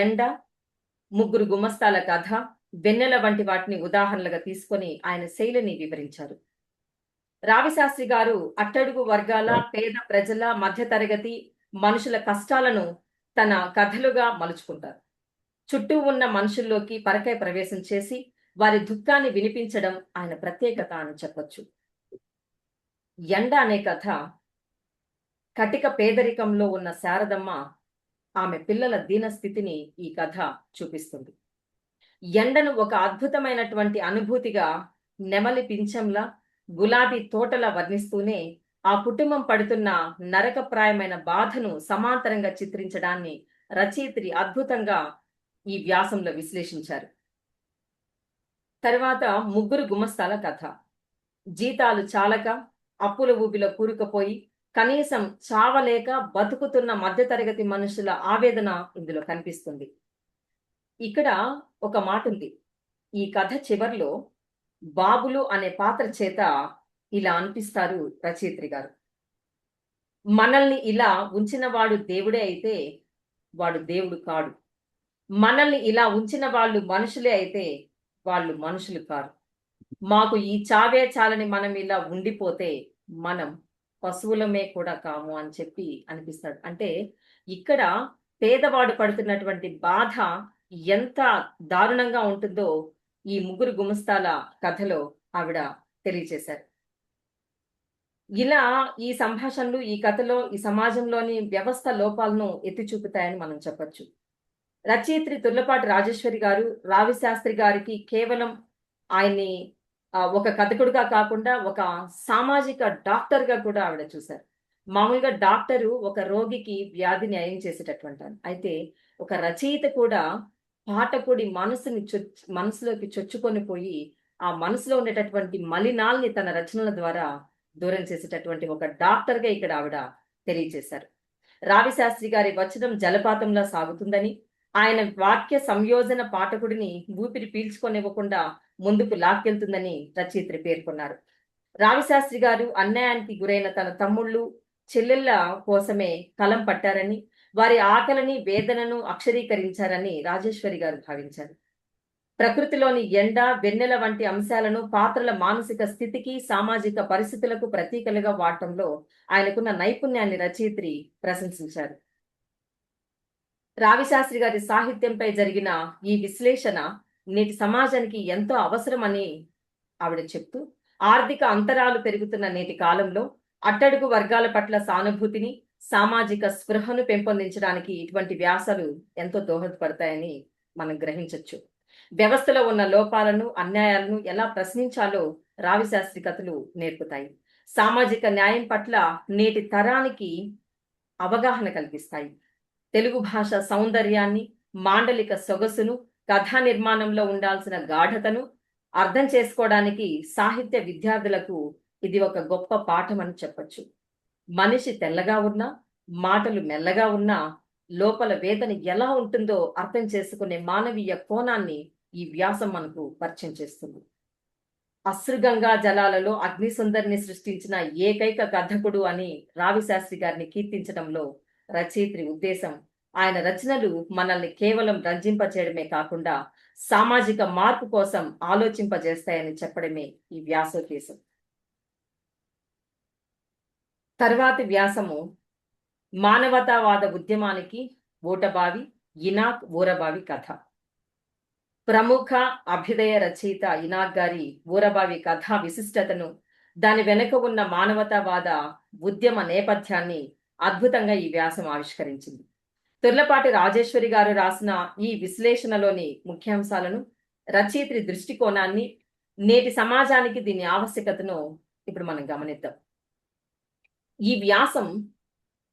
ఎండ, ముగ్గురు గుమస్తాల కథ, వెన్నెల వంటి వాటిని ఉదాహరణలుగా తీసుకొని ఆయన శైలిని వివరించారు. రావి శాస్త్రి గారు అట్టడుగు వర్గాల, పేద ప్రజల, మధ్యతరగతి మనుషుల కష్టాలను తన కథలుగా మలుచుకుంటారు. చుట్టూ ఉన్న మనుషుల్లోకి పరకాయ ప్రవేశం చేసి వారి దుఃఖాన్ని వినిపించడం ఆయన ప్రత్యేకత అని చెప్పొచ్చు. ఎండ అనే కథ కటిక పేదరికంలో ఉన్న శారదమ్మ, ఆమె పిల్లల దీనస్థితిని ఈ కథ చూపిస్తుంది. ఎండను ఒక అద్భుతమైనటువంటి అనుభూతిగా నెమలి పింఛంలా, గులాబీ తోటలా వర్ణిస్తూనే ఆ కుటుంబం పడుతున్న నరకప్రాయమైన బాధను సమాంతరంగా చిత్రించడాన్ని రచయిత్రి అద్భుతంగా ఈ వ్యాసంలో విశ్లేషించారు. తర్వాత ముగ్గురు గుమస్తాల కథ. జీతాలు చాలక అప్పుల ఊబిలో కూరుకుపోయి కనీసం చావలేక బతుకుతున్న మధ్యతరగతి మనుషుల ఆవేదన ఇందులో కనిపిస్తుంది. ఇక్కడ ఒక మాట ఉంది. ఈ కథ చివర్లో బాబులు అనే పాత్ర చేత ఇలా అనిపిస్తారు రచయిత్రి గారు. మనల్ని ఇలా ఉంచిన వాడు దేవుడే అయితే వాడు దేవుడు కాడు. మనల్ని ఇలా ఉంచిన వాళ్ళు మనుషులే అయితే వాళ్ళు మనుషులు కారు. మాకు ఈ చావే చాలని మనం ఇలా ఉండిపోతే మనం పశువులమే కూడా కాము అని చెప్పి అనిపిస్తాడు. అంటే ఇక్కడ పేదవాడు పడుతున్నటువంటి బాధ ఎంత దారుణంగా ఉంటుందో ఈ ముగ్గురు గుమస్తాల కథలో ఆవిడ తెలియజేశారు. ఇలా ఈ సంభాషణలు ఈ కథలో ఈ సమాజంలోని వ్యవస్థ లోపాలను ఎత్తి చూపుతాయని మనం చెప్పొచ్చు. రచయిత్రి తుర్లపాటి రాజేశ్వరి గారు రావి శాస్త్రి గారికి కేవలం ఆయన్ని ఒక కథకుడుగా కాకుండా ఒక సామాజిక డాక్టర్గా కూడా ఆవిడ చూశారు. మామూలుగా డాక్టరు ఒక రోగికి వ్యాధి న్యాయం చేసేటటువంటి, అయితే ఒక రచయిత కూడా పాఠకుడి మనసులోకి చొచ్చుకొని పోయి ఆ మనసులో ఉండేటటువంటి మలినాల్ని తన రచనల ద్వారా దూరం చేసేటటువంటి ఒక డాక్టర్గా ఇక్కడ ఆవిడ తెలియజేశారు. రావి శాస్త్రి గారి వచనం జలపాతంలా సాగుతుందని, ఆయన వాక్య సంయోజన పాఠకుడిని ఊపిరి పీల్చుకొనివ్వకుండా ముందుకు లాక్కెళ్తుందని రచయిత్రి పేర్కొన్నారు. రావి శాస్త్రి గారు అన్యాయానికి గురైన తన తమ్ముళ్ళు, చెల్లెళ్ళ కోసమే కలం పట్టారని, వారి ఆకలిని, వేదనను అక్షరీకరించారని రాజేశ్వరి గారు భావించారు. ప్రకృతిలోని ఎండ, వెన్నెల వంటి అంశాలను పాత్రల మానసిక స్థితికి, సామాజిక పరిస్థితులకు ప్రతీకలుగా వాడటంలో ఆయనకున్న నైపుణ్యాన్ని రచయిత్రి ప్రశంసించారు. రావి శాస్త్రి గారి సాహిత్యంపై జరిగిన ఈ విశ్లేషణ నేటి సమాజానికి ఎంతో అవసరమని ఆవిడ చెప్తూ, ఆర్థిక అంతరాలు పెరుగుతున్న నేటి కాలంలో అట్టడుగు వర్గాల పట్ల సానుభూతిని, సామాజిక స్పృహను పెంపొందించడానికి ఇటువంటి వ్యాసాలు ఎంతో దోహదపడతాయని మనం గ్రహించవచ్చు. వ్యవస్థలో ఉన్న లోపాలను, అన్యాయాలను ఎలా ప్రశ్నించాలో రావి శాస్త్రి కథలు నేర్పుతాయి. సామాజిక న్యాయం పట్ల నేటి తరానికి అవగాహన కల్పిస్తాయి. తెలుగు భాష సౌందర్యాన్ని, మాండలిక సొగసును, కథా నిర్మాణంలో ఉండాల్సిన గాఢతను అర్థం చేసుకోవడానికి సాహిత్య విద్యార్థులకు ఇది ఒక గొప్ప పాఠం అని చెప్పొచ్చు. మనిషి తెల్లగా ఉన్నా, మాటలు మెల్లగా ఉన్నా లోపల వేదన ఎలా ఉంటుందో అర్థం చేసుకునే మానవీయ కోణాన్ని ఈ వ్యాసం మనకు పరిచయం చేస్తుంది. అశ్రుగంగా జలాలలో అగ్నిసుందరిని సృష్టించిన ఏకైక కథకుడు అని రావి శాస్త్రి గారిని కీర్తించడంలో రచయిత్రి ఉద్దేశం ఆయన రచనలు మనల్ని కేవలం రంజింపచేయడమే కాకుండా సామాజిక మార్పు కోసం ఆలోచింపజేస్తాయని చెప్పడమే ఈ వ్యాసోద్దేశం. తర్వాతి వ్యాసము మానవతావాద ఉద్యమానికి ఓటబావి, ఇనాక్ ఊరబావి కథ. ప్రముఖ అభ్యుదయ రచయిత ఇనాక్ గారి ఊరబావి కథ విశిష్టతను, దాని వెనుక ఉన్న మానవతావాద ఉద్యమ నేపథ్యాన్ని అద్భుతంగా ఈ వ్యాసం ఆవిష్కరించింది. తుర్లపాటి రాజేశ్వరి గారు రాసిన ఈ విశ్లేషణలోని ముఖ్యాంశాలను, రచయిత్రి దృష్టికోణాన్ని, నేటి సమాజానికి దీని ఆవశ్యకతను ఇప్పుడు మనం గమనిద్దాం. ఈ వ్యాసం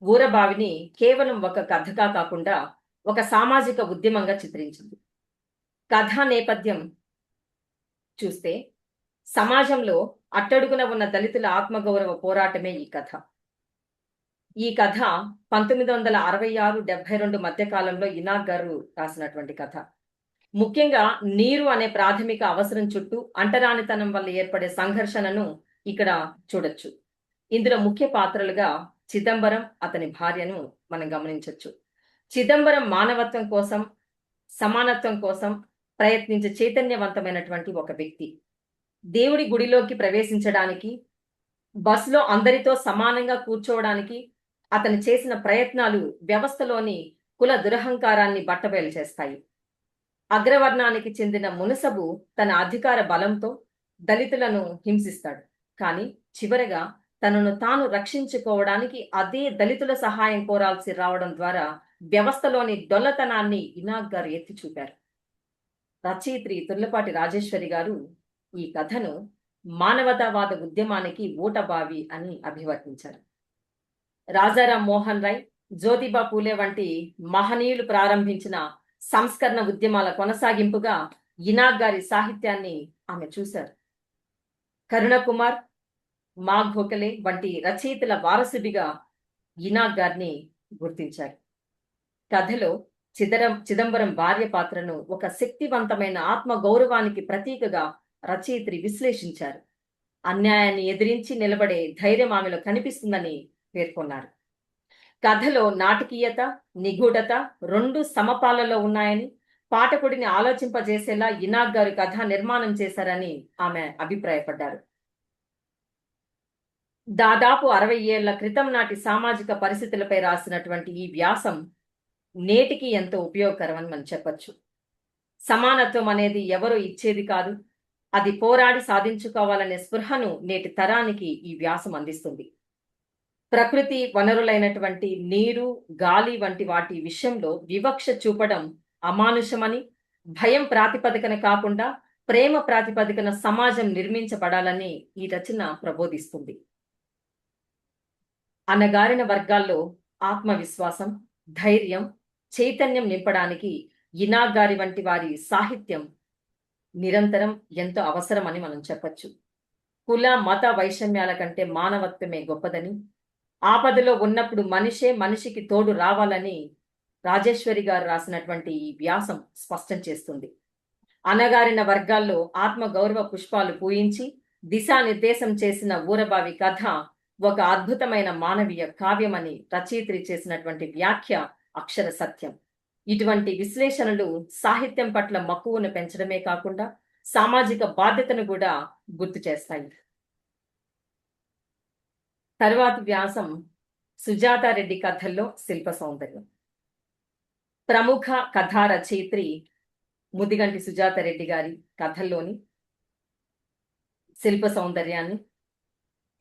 ఊరబావిని కేవలం ఒక కథగా కాకుండా ఒక సామాజిక ఉద్యమంగా చిత్రించింది. కథా నేపథ్యం చూస్తే సమాజంలో అట్టడుగున ఉన్న దళితుల ఆత్మగౌరవ పోరాటమే ఈ కథ. ఈ కథ 1966-72 మధ్య కాలంలో ఇనాక్ గారు రాసినటువంటి కథ. ముఖ్యంగా నీరు అనే ప్రాథమిక అవసరం చుట్టూ అంటరానితనం వల్ల ఏర్పడే సంఘర్షణను ఇక్కడ చూడొచ్చు. ఇందులో ముఖ్య పాత్రలుగా చిదంబరం, అతని భార్యను మనం గమనించవచ్చు. చిదంబరం మానవత్వం కోసం, సమానత్వం కోసం ప్రయత్నించే చైతన్యవంతమైనటువంటి ఒక వ్యక్తి. దేవుడి గుడిలోకి ప్రవేశించడానికి, బస్సులో అందరితో సమానంగా కూర్చోవడానికి అతను చేసిన ప్రయత్నాలు వ్యవస్థలోని కుల దురహంకారాన్ని బట్టబయలు చేస్తాయి. అగ్రవర్ణానికి చెందిన మునసబు తన అధికార బలంతో దళితులను హింసిస్తాడు. కానీ చివరగా తనను తాను రక్షించుకోవడానికి అదే దళితుల సహాయం కోరాల్సి రావడం ద్వారా వ్యవస్థలోని డొల్లతనాన్ని ఇనాక్ గారు ఎత్తి చూపారు. రచయిత్రి తుర్లపాటి రాజేశ్వరి గారు ఈ కథను మానవతావాద ఉద్యమానికి ఊటబావి అని అభివర్ణించారు. రాజారాం మోహన్ రాయ్, జ్యోతిబా పూలే వంటి మహనీయులు ప్రారంభించిన సంస్కరణ ఉద్యమాల కొనసాగింపుగా ఇనాక్ గారి సాహిత్యాన్ని ఆమె చూశారు. కరుణకుమార్, మా ఘోకలే వంటి రచయితల వారసుడిగా ఇనాక్ గారిని గుర్తించారు. కథలో చిదంబరం భార్య పాత్రను ఒక శక్తివంతమైన ఆత్మ గౌరవానికి ప్రతీకగా రచయిత్రి విశ్లేషించారు. అన్యాయాన్ని ఎదిరించి నిలబడే ధైర్యం ఆమెలో కనిపిస్తుందని పేర్కొన్నారు. కథలో నాటకీయత, నిగూఢత రెండు సమపాలలో ఉన్నాయని, పాఠకుడిని ఆలోచింపజేసేలా ఇనాక్ గారు కథా నిర్మాణం చేశారని ఆమె అభిప్రాయపడ్డారు. దాదాపు 60 ఏళ్ల క్రితం నాటి సామాజిక పరిస్థితులపై రాసినటువంటి ఈ వ్యాసం నేటికి ఎంతో ఉపయోగకరమని మనం చెప్పొచ్చు. సమానత్వం అనేది ఎవరో ఇచ్చేది కాదు, అది పోరాడి సాధించుకోవాలనే స్పృహను నేటి తరానికి ఈ వ్యాసం అందిస్తుంది. ప్రకృతి వనరులైనటువంటి నీరు, గాలి వంటి వాటి విషయంలో వివక్ష చూపడం అమానుషమని, భయం ప్రాతిపదికన కాకుండా ప్రేమ ప్రాతిపదికన సమాజం నిర్మించబడాలని ఈ రచన ప్రబోధిస్తుంది. అణగారిన వర్గాల్లో ఆత్మవిశ్వాసం, ధైర్యం, చైతన్యం నింపడానికి ఇనాక్ గారి వంటి వారి సాహిత్యం నిరంతరం ఎంతో అవసరమని మనం చెప్పొచ్చు. కుల మత వైషమ్యాల కంటే మానవత్వమే గొప్పదని, ఆపదలో ఉన్నప్పుడు మనిషే మనిషికి తోడు రావాలని రాజేశ్వరి గారు రాసినటువంటి ఈ వ్యాసం స్పష్టం చేస్తుంది. అణగారిన వర్గాల్లో ఆత్మ గౌరవ పుష్పాలు పూయించి దిశానిర్దేశం చేసిన ఊరబావి కథ ఒక అద్భుతమైన మానవీయ కావ్యమని రచయిత్రి చేసినటువంటి వ్యాఖ్య అక్షర సత్యం. ఇటువంటి విశ్లేషణలు సాహిత్యం పట్ల మక్కువను పెంచడమే కాకుండా సామాజిక బాధ్యతను కూడా గుర్తు చేస్తాయి. తరువాతి వ్యాసం సుజాతారెడ్డి కథల్లో శిల్ప సౌందర్యం. ప్రముఖ కథా రచయిత్రి ముదిగంటి సుజాతారెడ్డి గారి కథల్లోని శిల్ప సౌందర్యాన్ని,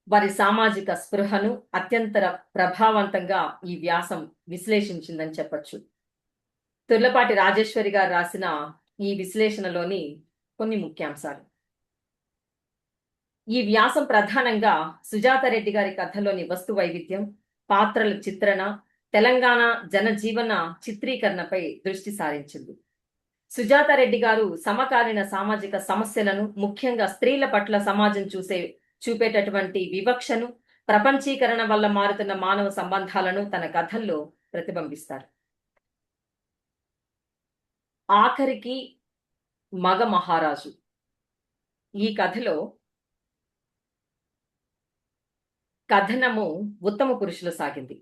వారి సామాజిక స్పృహను అత్యంత ప్రభావవంతంగా ఈ వ్యాసం విశ్లేషించిందని చెప్పొచ్చు. తుర్లపాటి రాజేశ్వరి గారు రాసిన ఈ విశ్లేషణలోని కొన్ని ముఖ్యాంశాలు. ఈ వ్యాసం ప్రధానంగా సుజాతారెడ్డి గారి కథలోని వస్తు వైవిధ్యం, పాత్రల చిత్రణ, తెలంగాణ జనజీవన చిత్రీకరణపై దృష్టి సారించింది. సుజాతారెడ్డి గారు సమకాలీన సామాజిక సమస్యలను, ముఖ్యంగా స్త్రీల పట్ల సమాజం చూపేటటువంటి వివక్షను, ప్రపంచీకరణ వల్ల మారుతున్న మానవ సంబంధాలను తన కథల్లో ప్రతిబింబిస్తారు. ఆఖరికి మగ మహారాజు ఈ కథలో కథనము ఉత్తమ పురుషులు సాగింది.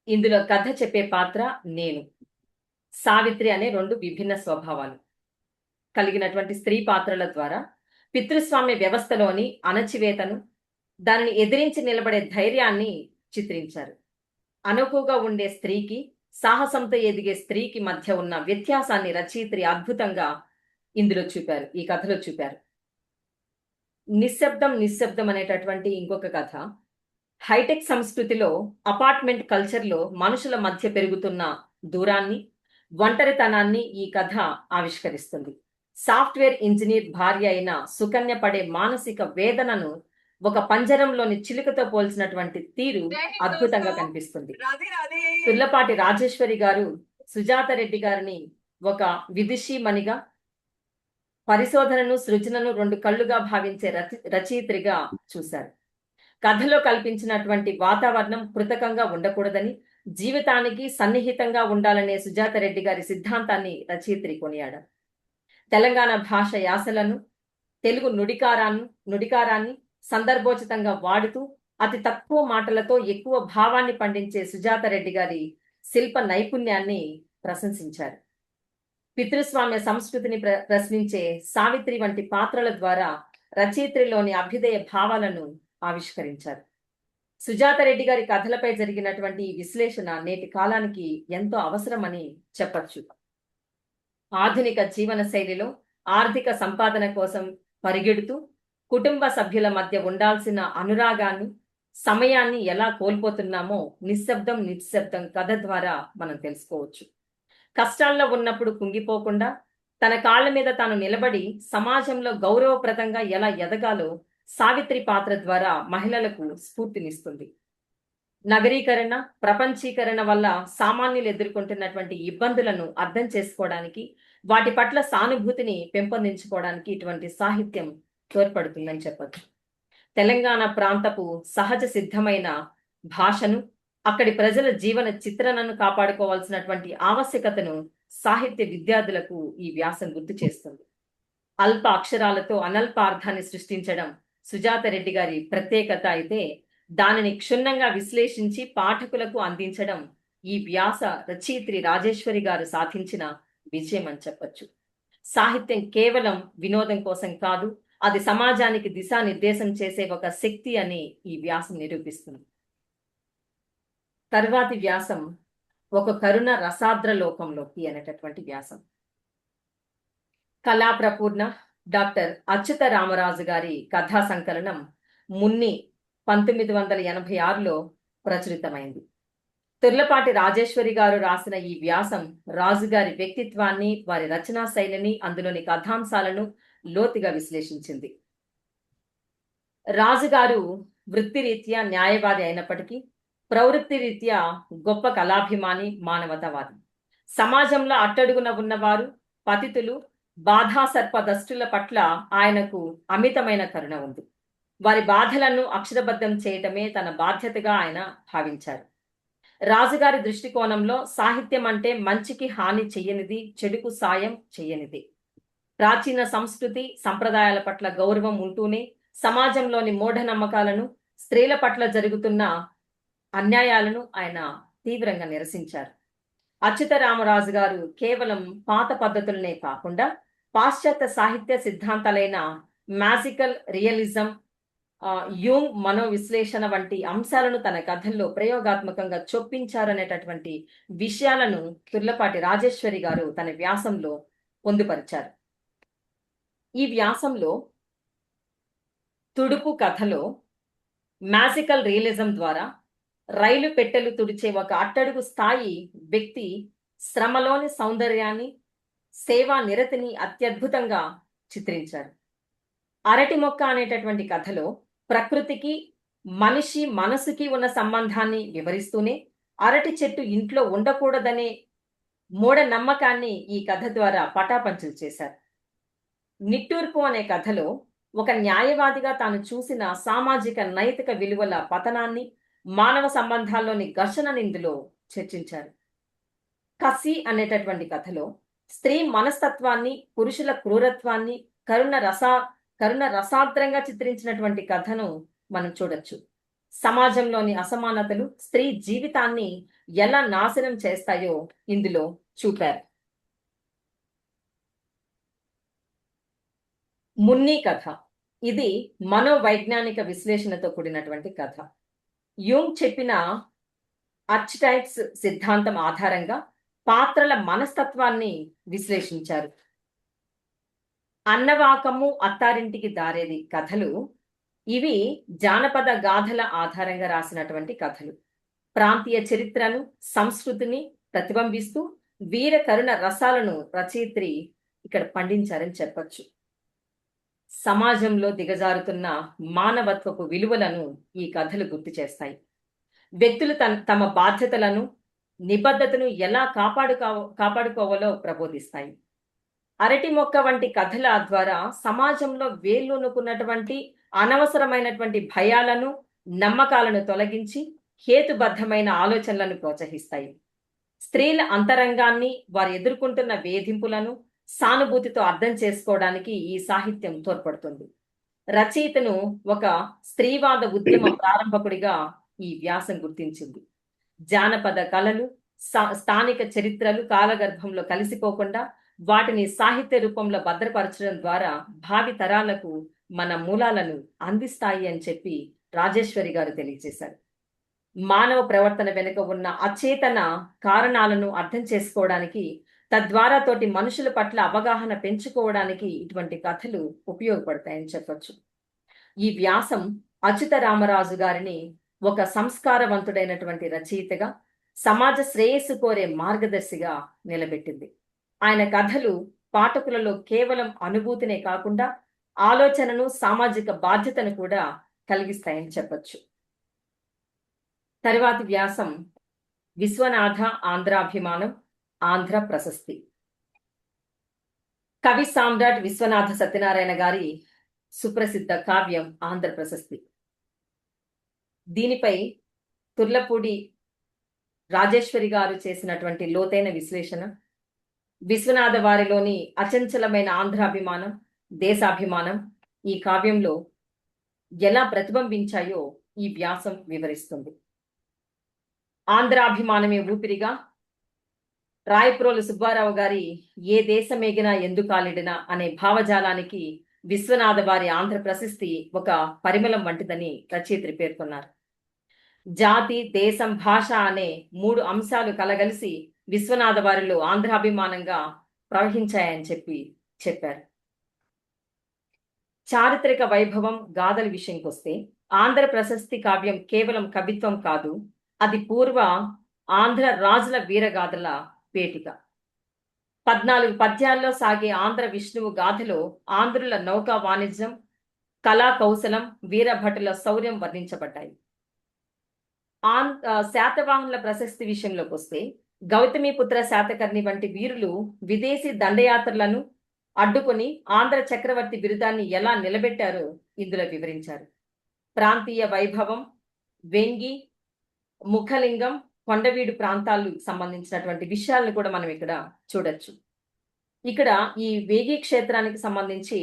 ఇందులో కథ చెప్పే పాత్ర నేను, సావిత్రి అనే రెండు విభిన్న స్వభావాలు కలిగినటువంటి స్త్రీ పాత్రల ద్వారా పితృస్వామ్య వ్యవస్థలోని అణచివేతను, దానిని ఎదిరించి నిలబడే ధైర్యాన్ని చిత్రించారు. అనుకుగా ఉండే స్త్రీకి, సాహసంతో ఎదిగే స్త్రీకి మధ్య ఉన్న వ్యత్యాసాన్ని రచయిత్రి అద్భుతంగా ఇందులో చూపారు, ఈ కథలో చూపారు. నిశ్శబ్దం అనేటటువంటి ఇంకొక కథ హైటెక్ సంస్కృతిలో, అపార్ట్మెంట్ కల్చర్లో మనుషుల మధ్య పెరుగుతున్న దూరాన్ని, ఒంటరితనాన్ని ఈ కథ ఆవిష్కరిస్తుంది. సాఫ్ట్వేర్ ఇంజనీర్ భార్య అయిన సుకన్య పడే మానసిక వేదనను ఒక పంజరంలోని చిలుకతో పోల్చినటువంటి తీరు అద్భుతంగా కనిపిస్తుంది. తుర్లపాటి రాజేశ్వరి గారు సుజాత రెడ్డి గారిని ఒక విదుషీమణిగా, పరిశోధనను సృజనను రెండు కళ్ళుగా భావించే రచయిత్రిగా చూశారు. కథలో కల్పించినటువంటి వాతావరణం కృతకంగా ఉండకూడదని, జీవితానికి సన్నిహితంగా ఉండాలనే సుజాత రెడ్డి గారి సిద్ధాంతాన్ని రచయిత్రి కొనియాడారు. తెలంగాణ భాష యాసలను, తెలుగు నుడికారాన్ని సందర్భోచితంగా వాడుతూ అతి తక్కువ మాటలతో ఎక్కువ భావాన్ని పండించే సుజాత రెడ్డి గారి శిల్ప నైపుణ్యాన్ని ప్రశంసించారు. పితృస్వామ్య సంస్కృతిని ప్రశ్నించే సావిత్రి వంటి పాత్రల ద్వారా రచయిత్రిలోని అభ్యుదయ భావాలను ఆవిష్కరించారు. సుజాత రెడ్డి గారి కథలపై జరిగినటువంటి ఈ విశ్లేషణ నేటి కాలానికి ఎంతో అవసరమని చెప్పచ్చు. ఆధునిక జీవన శైలిలో ఆర్థిక సంపాదన కోసం పరిగెడుతూ కుటుంబ సభ్యుల మధ్య ఉండాల్సిన అనురాగాన్ని, సమయాన్ని ఎలా కోల్పోతున్నామో నిశ్శబ్దం కథ ద్వారా మనం తెలుసుకోవచ్చు. కష్టాల్లో ఉన్నప్పుడు కుంగిపోకుండా తన కాళ్ళ మీద తాను నిలబడి సమాజంలో గౌరవప్రదంగా ఎలా ఎదగాలో సావిత్రి పాత్ర ద్వారా మహిళలకు స్ఫూర్తినిస్తుంది. నగరీకరణ, ప్రపంచీకరణ వల్ల సామాన్యులు ఎదుర్కొంటున్నటువంటి ఇబ్బందులను అర్థం చేసుకోవడానికి, వాటి పట్ల సానుభూతిని పెంపొందించుకోవడానికి ఇటువంటి సాహిత్యం తోడ్పడుతుందని చెప్పచ్చు. తెలంగాణ ప్రాంతపు సహజ సిద్ధమైన భాషను, అక్కడి ప్రజల జీవన చిత్రణను కాపాడుకోవాల్సినటువంటి ఆవశ్యకతను సాహిత్య విద్యార్థులకు ఈ వ్యాసం గుర్తు చేస్తుంది. అల్ప అక్షరాలతో అనల్ప అర్థాన్ని సృష్టించడం సుజాత రెడ్డి గారి ప్రత్యేకత అయితే, దానిని క్షుణ్ణంగా విశ్లేషించి పాఠకులకు అందించడం ఈ వ్యాస రచయిత్రి రాజేశ్వరి గారు సాధించిన విజయం అని చెప్పచ్చు. సాహిత్యం కేవలం వినోదం కోసం కాదు, అది సమాజానికి దిశానిర్దేశం చేసే ఒక శక్తి అని ఈ వ్యాసం నిరూపిస్తుంది. తర్వాతి వ్యాసం ఒక కరుణ రసాద్ర లోకంలోకి అనేటటువంటి వ్యాసం. కళాప్రపూర్ణ డాక్టర్ అచ్యుత రామరాజు గారి కథా సంకలనం మున్ని 1986లో ప్రచురితమైంది. తుర్లపాటి రాజేశ్వరి గారు రాసిన ఈ వ్యాసం రాజుగారి వ్యక్తిత్వాన్ని, వారి రచనా శైలిని, అందులోని కథాంశాలను లోతుగా విశ్లేషించింది. రాజుగారు వృత్తిరీత్యా న్యాయవాది అయినప్పటికీ ప్రవృత్తి రీత్యా గొప్ప కళాభిమాని, మానవతావాది. సమాజంలో అట్టడుగున ఉన్నవారు, పతితులు, బాధాసర్పదష్టుల పట్ల ఆయనకు అమితమైన కరుణ ఉంది. వారి బాధలను అక్షరబద్ధం చేయటమే తన బాధ్యతగా ఆయన భావించారు. రాజుగారి దృష్టికోణంలో సాహిత్యం అంటే మంచికి హాని చెయ్యనిది, చెడుకు సాయం చెయ్యనిది. ప్రాచీన సంస్కృతి సంప్రదాయాల పట్ల గౌరవం ఉంటూనే సమాజంలోని మూఢనమ్మకాలను, స్త్రీల పట్ల జరుగుతున్న అన్యాయాలను ఆయన తీవ్రంగా నిరసించారు. అచ్యుత రామరాజు గారు కేవలం పాత పద్ధతులనే కాకుండా పాశ్చాత్య సాహిత్య సిద్ధాంతాలైన మ్యాజికల్ రియలిజం, యూంగ్ మనోవిశ్లేషణ వంటి అంశాలను తన కథల్లో ప్రయోగాత్మకంగా చొప్పించారనేటటువంటి విషయాలను తుర్లపాటి రాజేశ్వరి గారు తన వ్యాసంలో పొందుపరిచారు. ఈ వ్యాసంలో తుడుపు కథలో మ్యాజికల్ రియలిజం ద్వారా రైలు పెట్టెలు తుడిచే ఒక అట్టడుగు స్థాయి వ్యక్తి శ్రమలోని సౌందర్యాన్ని, సేవా నిరతిని అత్యద్భుతంగా చిత్రించారు. అరటి మొక్క అనేటటువంటి కథలో ప్రకృతికి, మనిషి మనసుకి ఉన్న సంబంధాన్ని వివరిస్తూనే అరటి చెట్టు ఇంట్లో ఉండకూడదనే మూఢ నమ్మకాన్ని ఈ కథ ద్వారా పటాపంచలు చేశారు. నిట్టూర్పు అనే కథలో ఒక న్యాయవాదిగా తాను చూసిన సామాజిక నైతిక విలువల పతనాన్ని, మానవ సంబంధాల్లోని ఘర్షణను ఇందులో చర్చించారు. కసి అనేటటువంటి కథలో స్త్రీ మనస్తత్వాన్ని, పురుషుల క్రూరత్వాన్ని కరుణ రసాద్రంగా చిత్రించినటువంటి కథను మనం చూడొచ్చు. సమాజంలోని అసమానతలు స్త్రీ జీవితాన్ని ఎలా నాశనం చేస్తాయో ఇందులో చూపారు. మున్ని కథ ఇది మనోవైజ్ఞానిక విశ్లేషణతో కూడినటువంటి కథ. యూంగ్ చెప్పిన ఆర్చిటైప్స్ సిద్ధాంతం ఆధారంగా పాత్రల మనస్తత్వాన్ని విశ్లేషించారు. అన్నవాకము, అత్తారింటికి దారేది కథలు ఇవి జానపద గాథల ఆధారంగా రాసినటువంటి కథలు. ప్రాంతీయ చరిత్రను, సంస్కృతిని ప్రతిబింబిస్తూ వీర కరుణ రసాలను రచయిత్రి ఇక్కడ పండించారని చెప్పొచ్చు. సమాజంలో దిగజారుతున్న మానవత్వపు విలువలను ఈ కథలు గుర్తు చేస్తాయి. వ్యక్తులు తమ బాధ్యతలను, నిబద్ధతను ఎలా కాపాడుకోవాలో ప్రబోధిస్తాయి. అరటి మొక్క వంటి కథల ద్వారా సమాజంలో వేళ్ళూనుకున్నటువంటి అనవసరమైనటువంటి భయాలను, నమ్మకాలను తొలగించి హేతుబద్ధమైన ఆలోచనలను ప్రోత్సహిస్తాయి. స్త్రీల అంతరంగాన్ని, వారు ఎదుర్కొంటున్న వేధింపులను సానుభూతితో అర్థం చేసుకోవడానికి ఈ సాహిత్యం తోడ్పడుతుంది. రచయితను ఒక స్త్రీవాద ఉద్యమ ప్రారంభకుడిగా ఈ వ్యాసం గుర్తించింది. జానపద కళలు, స్థానిక చరిత్రలు కాలగర్భంలో కలిసిపోకుండా వాటిని సాహిత్య రూపంలో భద్రపరచడం ద్వారా భావి తరాలకు మన మూలాలను అందిస్తాయి అని చెప్పి రాజేశ్వరి గారు తెలియజేశారు. మానవ ప్రవర్తన వెనుక ఉన్న అచేతన కారణాలను అర్థం చేసుకోవడానికి, తద్వారా తోటి మనుషుల పట్ల అవగాహన పెంచుకోవడానికి ఇటువంటి కథలు ఉపయోగపడతాయని చెప్పొచ్చు. ఈ వ్యాసం అచ్యుత రామరాజు గారిని ఒక సంస్కారవంతుడైనటువంటి రచయితగా, సమాజ శ్రేయస్సు కోరే మార్గదర్శిగా నిలబెట్టింది. ఆయన కథలు పాఠకులలో కేవలం అనుభూతినే కాకుండా ఆలోచనను, సామాజిక బాధ్యతను కూడా కలిగిస్తాయని చెప్పొచ్చు. తరువాతి వ్యాసం విశ్వనాథ ఆంధ్రాభిమానం, ఆంధ్ర ప్రశస్తి. కవి సామ్రాట్ విశ్వనాథ సత్యనారాయణ గారి సుప్రసిద్ధ కావ్యం ఆంధ్ర ప్రశస్తి. దీనిపై తుర్లపూడి రాజేశ్వరి గారు చేసినటువంటి లోతైన విశ్లేషణ, విశ్వనాథ వారిలోని అచంచలమైన ఆంధ్రాభిమానం, దేశాభిమానం ఈ కావ్యంలో ఎలా ప్రతిబింబించాయో ఈ వ్యాసం వివరిస్తుంది. ఆంధ్రాభిమానమే ఊపిరిగా రాయప్రోలు సుబ్బారావు గారి ఏ దేశమేగినా ఎందుకాలిడినా అనే భావజాలానికి విశ్వనాథ వారి ఆంధ్ర ప్రశస్తి ఒక పరిమళం వంటిదని రచయిత్రి పేర్కొన్నారు. జాతి, దేశం, భాష అనే 3 అంశాలు కలగలిసి విశ్వనాథ వారిలో ఆంధ్రాభిమానంగా ప్రవహించాయని చెప్పారు. చారిత్రక వైభవం, గాథల విషయంకొస్తే ఆంధ్ర ప్రశస్తి కావ్యం కేవలం కవిత్వం కాదు, అది పూర్వ ఆంధ్ర రాజుల వీరగాథల పేటిక. 14 పద్యాల్లో సాగే ఆంధ్ర విష్ణువు గాథలో ఆంధ్రుల నౌకా వాణిజ్యం, కళా కౌశలం, వీరభటుల శౌర్యం వర్ణించబడ్డాయి. శాతవాహనుల ప్రశస్తి విషయంలోకి వస్తే గౌతమిపుత్ర శాతకర్ణి వంటి వీరులు విదేశీ దండయాత్రలను అడ్డుకొని ఆంధ్ర చక్రవర్తి బిరుదాన్ని ఎలా నిలబెట్టారో ఇందులో వివరించారు. ప్రాంతీయ వైభవం, వెంగి, ముఖలింగం, కొండవీడు ప్రాంతాలకు సంబంధించినటువంటి విషయాలను కూడా మనం ఇక్కడ చూడొచ్చు. ఇక్కడ ఈ వేగి క్షేత్రానికి సంబంధించి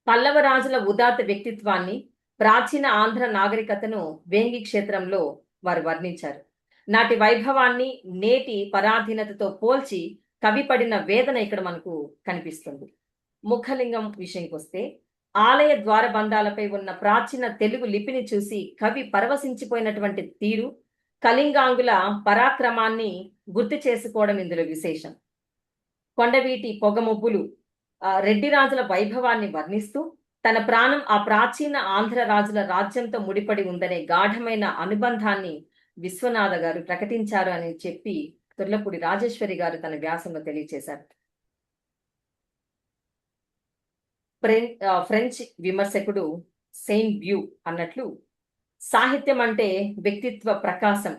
పల్లవ రాజుల ఉదాత్త వ్యక్తిత్వాన్ని, ప్రాచీన ఆంధ్ర నాగరికతను వేంగి క్షేత్రంలో వారు వర్ణించారు. నాటి వైభవాన్ని నేటి పరాధీనతతో పోల్చి కవి పడిన వేదన ఇక్కడ మనకు కనిపిస్తుంది. ముఖలింగం విషయంకి వస్తే ఆలయ ద్వారబంధాలపై ఉన్న ప్రాచీన తెలుగు లిపిని చూసి కవి పరవశించిపోయినటువంటి తీరు, కళింగాంగుల పరాక్రమాన్ని గుర్తు చేసుకోవడం ఇందులో విశేషం. కొండవీటి పొగముబ్బులు రెడ్డి రాజుల వైభవాన్ని వర్ణిస్తూ తన ప్రాణం ఆ ప్రాచీన ఆంధ్ర రాజుల రాజ్యంతో ముడిపడి ఉందనే గాఢమైన అనుబంధాన్ని విశ్వనాథ గారు ప్రకటించారు అని చెప్పి తుర్లపూడి రాజేశ్వరి గారు తన వ్యాసంలో తెలియజేశారు. ఫ్రెంచ్ విమర్శకుడు సెయిన్ బ్యూ అన్నట్లు సాహిత్యం అంటే వ్యక్తిత్వ ప్రకాశం.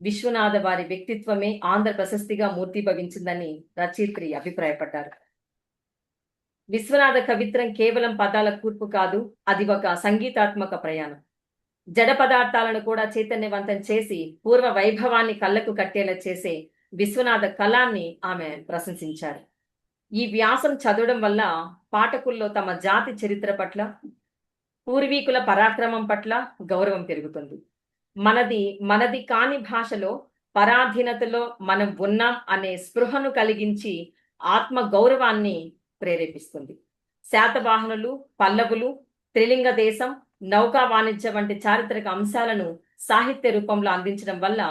విశ్వనాథ వారి వ్యక్తిత్వమే ఆంధ్ర ప్రశస్తిగా మూర్తిభవించిందని రచయిత్రి అభిప్రాయపడ్డారు. విశ్వనాథ కవిత్వం కేవలం పదాల కూర్పు కాదు, అది ఒక సంగీతాత్మక ప్రయాణం. జడ పదార్థాలను కూడా చైతన్యవంతం చేసి పూర్వ వైభవాన్ని కళ్ళకు కట్టేలా చేసే విశ్వనాథ కళాన్ని ఆమె ప్రశంసించారు. ఈ వ్యాసం చదవడం వల్ల పాఠకుల్లో తమ జాతి చరిత్ర పట్ల, పూర్వీకుల పరాక్రమం పట్ల గౌరవం పెరుగుతుంది. మనది కాని భాషలో పరాధీనతలో మనం ఉన్నాం అనే స్పృహను కలిగించి ఆత్మ గౌరవాన్ని ప్రేరేపిస్తుంది. శాతవాహనులు, పల్లవులు, త్రిలింగ దేశం, నౌకా వాణిజ్య వంటి చారిత్రక అంశాలను సాహిత్య రూపంలో అందించడం వల్ల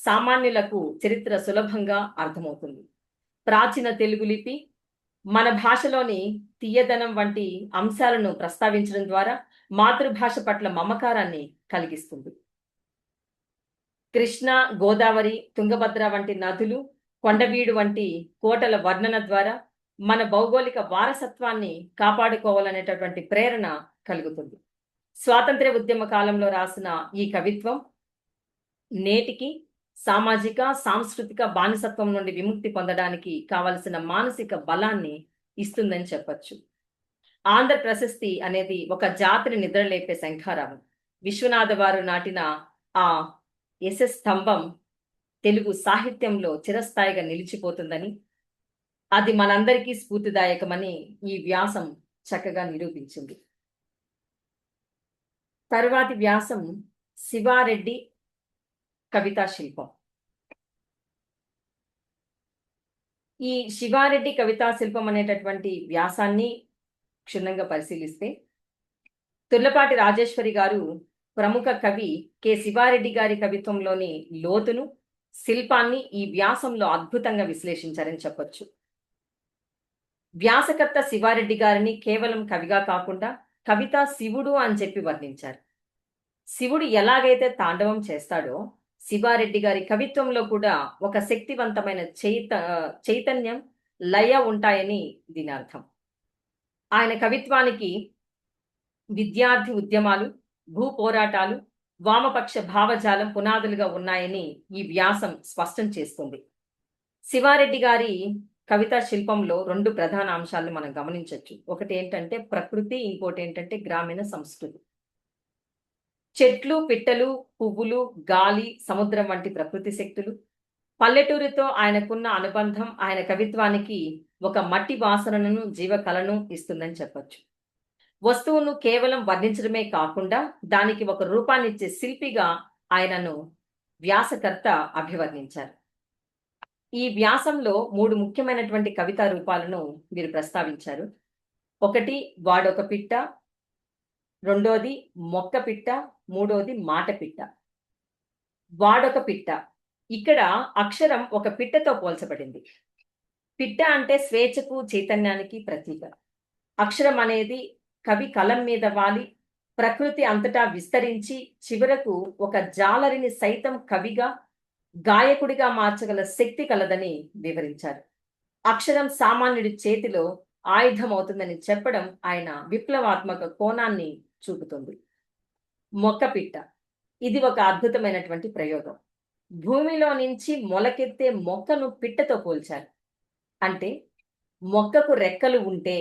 సామాన్యులకు చరిత్ర సులభంగా అర్థమవుతుంది. ప్రాచీన తెలుగు లిపి, మన భాషలోని తీయదనం వంటి అంశాలను ప్రస్తావించడం ద్వారా మాతృభాష పట్ల మమకారాన్ని కలిగిస్తుంది. కృష్ణ, గోదావరి, తుంగభద్ర వంటి నదులు, కొండవీడు వంటి కోటల వర్ణన ద్వారా మన భౌగోళిక వారసత్వాన్ని కాపాడుకోవాలనేటటువంటి ప్రేరణ కలుగుతుంది. స్వాతంత్ర్య ఉద్యమ కాలంలో రాసిన ఈ కవిత్వం నేటికి సామాజిక సాంస్కృతిక బానిసత్వం నుండి విముక్తి పొందడానికి కావలసిన మానసిక బలాన్ని ఇస్తుందని చెప్పొచ్చు. ఆంధ్ర ప్రశస్తి అనేది ఒక జాతిని నిద్రలేపే శంఖారావం. విశ్వనాథ వారు నాటిన ఆ స్తంభం తెలుగు సాహిత్యంలో చిరస్థాయిగా నిలిచిపోతుందని, అది మనందరికీ స్ఫూర్తిదాయకమని ఈ వ్యాసం చక్కగా నిరూపించింది. తరువాతి వ్యాసం శివారెడ్డి కవితా శిల్పం. ఈ శివారెడ్డి కవితా శిల్పం అనేటటువంటి వ్యాసాన్ని క్షుణ్ణంగా పరిశీలిస్తే, తుర్లపాటి రాజేశ్వరి గారు ప్రముఖ కవి కె శివారెడ్డి గారి కవిత్వంలోని లోతును, శిల్పాన్ని ఈ వ్యాసంలో అద్భుతంగా విశ్లేషించారని చెప్పొచ్చు. వ్యాసకర్త శివారెడ్డి గారిని కేవలం కవిగా కాకుండా కవితా శివుడు అని చెప్పి వర్ణించారు. శివుడు ఎలాగైతే తాండవం చేస్తాడో, శివారెడ్డి గారి కవిత్వంలో కూడా ఒక శక్తివంతమైన చైతన్యం, లయ ఉంటాయని దీని అర్థం. ఆయన కవిత్వానికి విద్యార్థి ఉద్యమాలు, భూ పోరాటాలు, వామపక్ష భావజాలం పునాదులుగా ఉన్నాయని ఈ వ్యాసం స్పష్టం చేస్తుంది. శివారెడ్డి గారి కవితా శిల్పంలో 2 ప్రధాన అంశాలను మనం గమనించవచ్చు. ఒకటి ఏంటంటే ప్రకృతి, ఇంకోటి ఏంటంటే గ్రామీణ సంస్కృతి. చెట్లు, పిట్టలు, పువ్వులు, గాలి, సముద్రం వంటి ప్రకృతి శక్తులు, పల్లెటూరితో ఆయనకున్న అనుబంధం ఆయన కవిత్వానికి ఒక మట్టి వాసనను, జీవకళను ఇస్తుందని చెప్పొచ్చు. వస్తువును కేవలం వర్ణించడమే కాకుండా దానికి ఒక రూపాన్నిచ్చే శిల్పిగా ఆయనను వ్యాసకర్త అభివర్ణించారు. ఈ వ్యాసంలో 3 ముఖ్యమైనటువంటి కవితా రూపాలను వీరు ప్రస్తావించారు. ఒకటి వాడొక పిట్ట, రెండోది మొక్క పిట్ట, మూడోది మాట పిట్ట. వాడొక పిట్ట, ఇక్కడ అక్షరం ఒక పిట్టతో పోల్చబడింది. పిట్ట అంటే స్వేచ్ఛకు, చైతన్యానికి ప్రతీక. అక్షరం అనేది కవి కలం మీద వాలి ప్రకృతి అంతటా విస్తరించి చివరకు ఒక జాలరిని సైతం కవిగా, గాయకుడిగా మార్చగల శక్తి కలదని వివరించారు. అక్షరం సామాన్యుడి చేతిలో ఆయుధం అవుతుందని చెప్పడం ఆయన విప్లవాత్మక కోణాన్ని చూపుతుంది. మొక్క పిట్ట, ఇది ఒక అద్భుతమైనటువంటి ప్రయోగం. భూమిలో నుంచి మొలకెత్తే మొక్కను పిట్టతో పోల్చారు. అంటే మొక్కకు రెక్కలు ఉంటే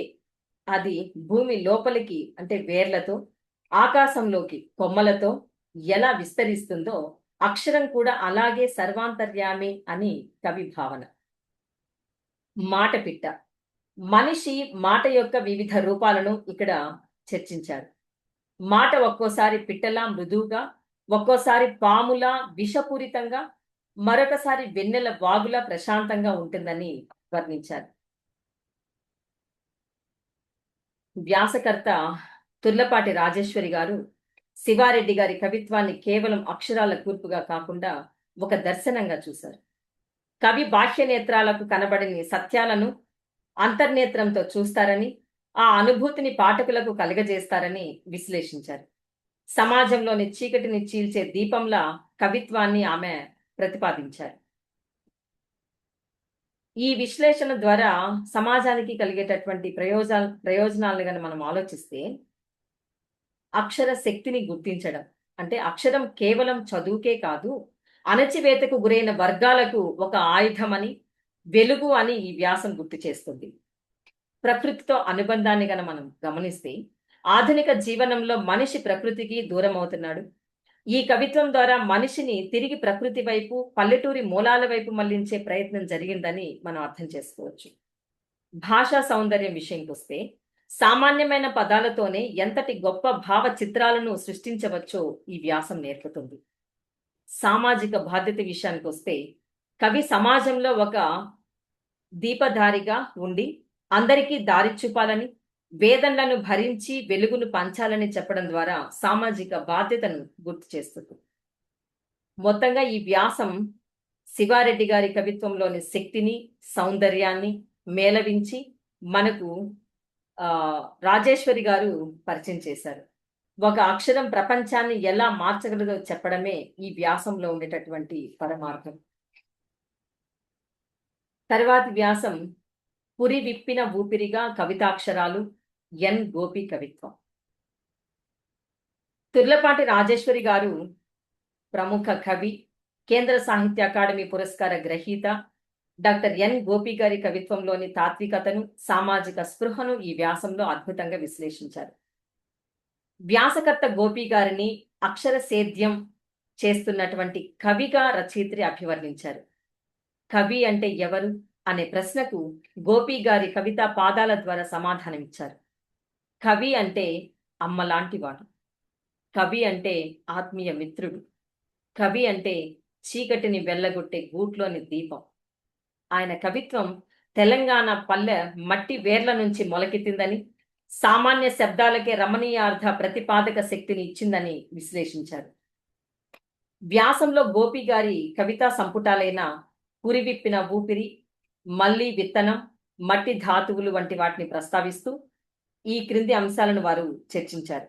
అది భూమి లోపలికి అంటే వేర్లతో, ఆకాశంలోకి కొమ్మలతో ఎలా విస్తరిస్తుందో అక్షరం కూడా అలాగే సర్వాంతర్యామి అని కవి భావన. మాట పిట్ట, మనిషి మాట యొక్క వివిధ రూపాలను ఇక్కడ చర్చించారు. మాట ఒక్కోసారి పిట్టలా మృదువుగా, ఒక్కోసారి పాములా విషపూరితంగా, మరొకసారి వెన్నెల వాగులా ప్రశాంతంగా ఉంటుందని వర్ణించారు. వ్యాసకర్త తుర్లపాటి రాజేశ్వరి గారు శివారెడ్డి గారి కవిత్వాన్ని కేవలం అక్షరాల కూర్పుగా కాకుండా ఒక దర్శనంగా చూశారు. కవి బాహ్య నేత్రాలకు కనబడని సత్యాలను అంతర్నేత్రంతో చూస్తారని, ఆ అనుభూతిని పాఠకులకు కలగజేస్తారని విశ్లేషించారు. సమాజంలోని చీకటిని చీల్చే దీపంలా కవిత్వాన్ని ఆమె ప్రతిపాదించారు. ఈ విశ్లేషణ ద్వారా సమాజానికి కలిగేటటువంటి ప్రయోజనాలను కానీ మనం ఆలోచిస్తే, అక్షర శక్తిని గుర్తించడం అంటే అక్షరం కేవలం చదువుకే కాదు, అణచివేతకు గురైన వర్గాలకు ఒక ఆయుధమని, వెలుగు అని ఈ వ్యాసం గుర్తు చేస్తుంది. ప్రకృతితో అనుబంధాన్ని గన మనం గమనిస్తే, ఆధునిక జీవనంలో మనిషి ప్రకృతికి దూరం అవుతున్నాడు. ఈ కవిత్వం ద్వారా మనిషిని తిరిగి ప్రకృతి వైపు, పల్లెటూరి మూలాల వైపు మళ్లించే ప్రయత్నం జరిగిందని మనం అర్థం చేసుకోవచ్చు. భాషా సౌందర్యం విషయంకి వస్తే, సామాన్యమైన పదాలతోనే ఎంతటి గొప్ప భావ చిత్రాలను సృష్టించవచ్చో ఈ వ్యాసం నేర్పుతుంది. సామాజిక బాధ్యత విషయానికి వస్తే, కవి సమాజంలో ఒక దీపధారిగా ఉండి అందరికీ దారి చూపాలని, వేదనలను భరించి వెలుగును పంచాలని చెప్పడం ద్వారా సామాజిక బాధ్యతను గుర్తు చేస్తుంది. మొత్తంగా ఈ వ్యాసం శివారెడ్డి గారి కవిత్వంలోని శక్తిని, సౌందర్యాన్ని మేళవించి మనకు రాజేశ్వరి గారు పరిచయం చేశారు. ఒక అక్షరం ప్రపంచాన్ని ఎలా మార్చగలదో చెప్పడమే ఈ వ్యాసంలో ఉండేటటువంటి పరమార్థం. తర్వాతి వ్యాసం పురి విప్పిన ఊపిరిగా కవితాక్షరాలు ఎన్ గోపి కవిత్వం. తుర్లపాటి రాజేశ్వరి గారు ప్రముఖ కవి, కేంద్ర సాహిత్య అకాడమీ పురస్కార గ్రహీత. డాక్టర్ ఎన్ గోపి గారి కవిత్వంలోని తాత్వికతను, సామాజిక స్పృహను ఈ వ్యాసంలో అద్భుతంగా విశ్లేషించారు. వ్యాసకర్త గోపి గారిని అక్షర సేద్యం చేస్తున్నటువంటి కవిగా రచయిత్రి అభివర్ణించారు. కవి అంటే ఎవరు అనే ప్రశ్నకు గోపి గారి కవితా పాదాల ద్వారా సమాధానమిచ్చారు. కవి అంటే అమ్మ లాంటివాడు, కవి అంటే ఆత్మీయ మిత్రుడు, కవి అంటే చీకటిని వెళ్ళగొట్టే గూట్లోని దీపం. ఆయన కవిత్వం తెలంగాణ పల్లె మట్టి వేర్ల నుంచి మొలకెత్తిందని, సామాన్య శబ్దాలకే రమణీయార్థ ప్రతిపాదక శక్తిని ఇచ్చిందని విశ్లేషించారు. వ్యాసంలో గోపి గారి కవితా సంపుటాలైన పురివిప్పిన ఊపిరి, మల్లి విత్తనం, మట్టి ధాతువులు వంటి వాటిని ప్రస్తావిస్తూ ఈ క్రింది అంశాలను వారు చర్చించారు.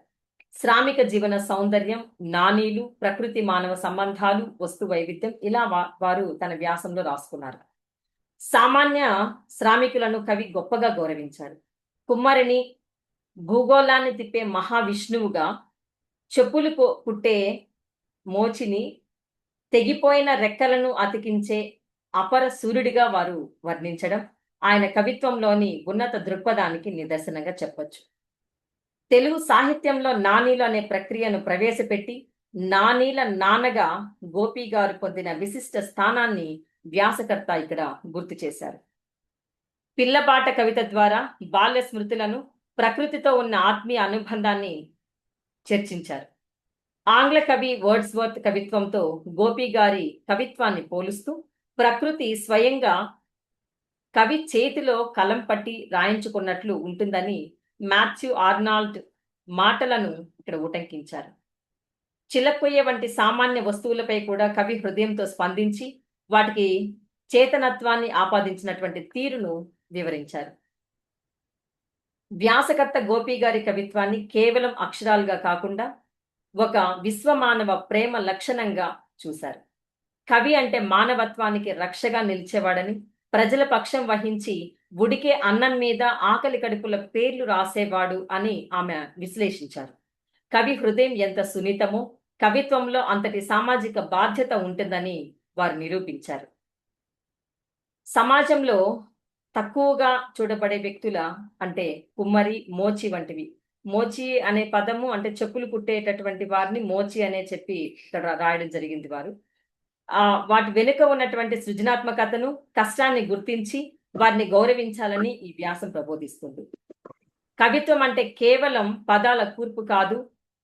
శ్రామిక జీవన సౌందర్యం, నానీలు, ప్రకృతి మానవ సంబంధాలు, వస్తు వైవిధ్యం, ఇలా వారు తన వ్యాసంలో రాసుకున్నారు. సామాన్య శ్రామికులను కవి గొప్పగా గౌరవించారు. కుమ్మరిని భూగోళాన్ని తిప్పే మహావిష్ణువుగా, చెప్పులు కుట్టే మోచిని తెగిపోయిన రెక్కలను అతికించే అపర సూర్యుడిగా వారు వర్ణించడం ఆయన కవిత్వంలోని ఉన్నత దృక్పథానికి నిదర్శనంగా చెప్పొచ్చు. తెలుగు సాహిత్యంలో నానీలు అనే ప్రక్రియను ప్రవేశపెట్టి నానీల నాన్నగా గోపి గారు పొందిన విశిష్ట స్థానాన్ని వ్యాసకర్త ఇక్కడ గుర్తు చేశారు. పిల్లపాట కవిత ద్వారా బాల్య స్మృతులను, ప్రకృతితో ఉన్న ఆత్మీయ అనుబంధాన్ని చర్చించారు. ఆంగ్ల కవి వర్డ్స్వర్త్ కవిత్వంతో గోపి గారి కవిత్వాన్ని పోలుస్తూ ప్రకృతి స్వయంగా కవి చేతిలో కలం పట్టి రాయించుకున్నట్లు ఉంటుందని మాథ్యూ ఆర్నాల్డ్ మాటలను ఇక్కడ ఉటంకించారు. చిలకొయ్య వంటి సామాన్య వస్తువులపై కూడా కవి హృదయంతో స్పందించి వాటికి చేతనత్వాన్ని ఆపాదించినటువంటి తీరును వివరించారు. వ్యాసకర్త గోపి గారి కవిత్వాన్ని కేవలం అక్షరాలుగా కాకుండా ఒక విశ్వమానవ ప్రేమ లక్షణంగా చూశారు. కవి అంటే మానవత్వానికి రక్షగా నిలిచేవాడని, ప్రజల పక్షం వహించి ఉడికే అన్నం మీద ఆకలి కడుపుల పేర్లు రాసేవాడు అని ఆమె విశ్లేషించారు. కవి హృదయం ఎంత సున్నితమో కవిత్వంలో అంతటి సామాజిక బాధ్యత ఉంటుందని వారు నిరూపించారు. సమాజంలో తక్కువగా చూడబడే వ్యక్తుల అంటే కుమ్మరి, మోచి వంటివి. మోచి అనే పదము అంటే చెప్పులు కుట్టేటటువంటి వారిని మోచి అనే చెప్పి ఇక్కడ రాయడం జరిగింది. వారు వాటి వెనుక ఉన్నటువంటి సృజనాత్మకతను, కష్టాన్ని గుర్తించి వారిని గౌరవించాలని ఈ వ్యాసం ప్రబోధిస్తుంది. కవిత్వం అంటే కేవలం పదాల కూర్పు కాదు,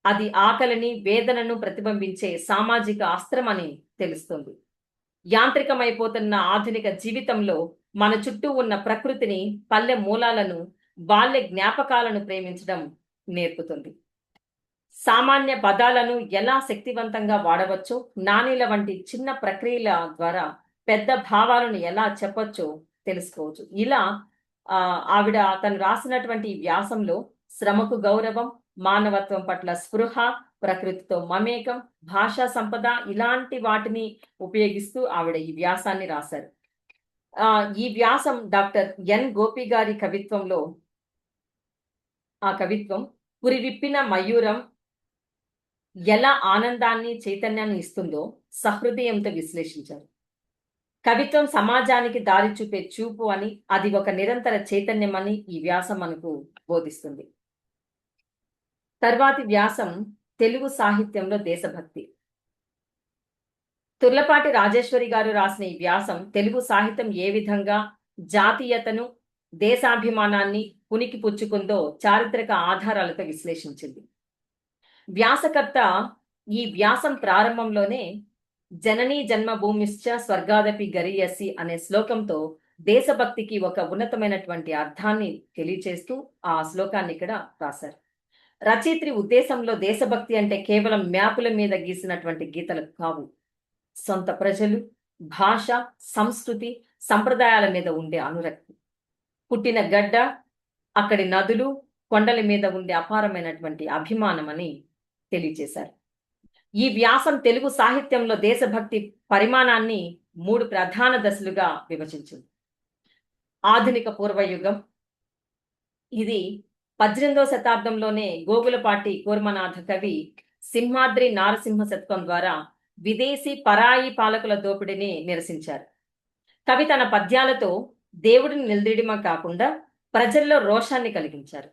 అది ఆకలిని, వేదనను ప్రతిబింబించే సామాజిక అస్త్రం అని తెలుస్తుంది. యాంత్రికమైపోతున్న ఆధునిక జీవితంలో మన చుట్టూ ఉన్న ప్రకృతిని, పల్లె మూలాలను, బాల్య జ్ఞాపకాలను ప్రేమించడం నేర్పుతుంది. సామాన్య పదాలను ఎలా శక్తివంతంగా వాడవచ్చో, నానీల వంటి చిన్న ప్రక్రియల ద్వారా పెద్ద భావాలను ఎలా చెప్పొచ్చో తెలుసుకోవచ్చు. ఇలా ఆవిడ తను రాసినటువంటి వ్యాసంలో శ్రమకు గౌరవం, మానవత్వం పట్ల స్పృహ, ప్రకృతితో మమేకం, భాషా సంపద ఇలాంటి వాటిని ఉపయోగిస్తూ ఆవిడ ఈ వ్యాసాన్ని రాశారు. ఈ వ్యాసం డాక్టర్ ఎన్ గోపి గారి కవిత్వంలో ఆ కవిత్వం పురివిప్పిన మయూరం ఎలా ఆనందాన్ని, చైతన్యాన్ని ఇస్తుందో సహృదయంతో విశ్లేషించారు. కవిత్వం సమాజానికి దారి చూపే చూపు అని, అది ఒక నిరంతర చైతన్యం అని ఈ వ్యాసం మనకు బోధిస్తుంది. తర్వాతి వ్యాసం తెలుగు సాహిత్యంలో దేశభక్తి. తుర్లపాటి రాజేశ్వరి గారు రాసిన ఈ వ్యాసం తెలుగు సాహిత్యం ఏ విధంగా జాతీయతను, దేశాభిమానాన్ని పునికి పుచ్చుకుందో చారిత్రక ఆధారాలతో విశ్లేషించింది. వ్యాసకర్త ఈ వ్యాసం ప్రారంభంలోనే జననీ జన్మభూమిశ్చ స్వర్గాదపి గరీయసి అనే శ్లోకంతో దేశభక్తికి ఒక ఉన్నతమైనటువంటి అర్థాన్ని తెలియచేస్తూ ఆ శ్లోకాన్ని ఇక్కడ రాశారు. రచయిత్రి ఉద్దేశంలో దేశభక్తి అంటే కేవలం మ్యాపుల మీద గీసినటువంటి గీతలు కావు. సొంత ప్రజలు, భాష, సంస్కృతి, సంప్రదాయాల మీద ఉండే అనురక్తి. పుట్టిన గడ్డ, అక్కడి నదులు, కొండల మీద ఉండే అపారమైనటువంటి అభిమానం అని తెలియజేశారు. ఈ వ్యాసం తెలుగు సాహిత్యంలో దేశభక్తి పరిమాణాన్ని 3 ప్రధాన దశలుగా విభజించింది. ఆధునిక పూర్వయుగం. ఇది 18వ శతాబ్దంలోనే గోగులపాటి కూర్మనాథ కవి సింహాద్రి నారసింహ శతకం ద్వారా విదేశీ పరాయి పాలకుల దోపిడీని నిరసించారు. కవి తన పద్యాలతో దేవుడిని నిలదీయడమే కాకుండా ప్రజల్లో రోషాన్ని కలిగించారు.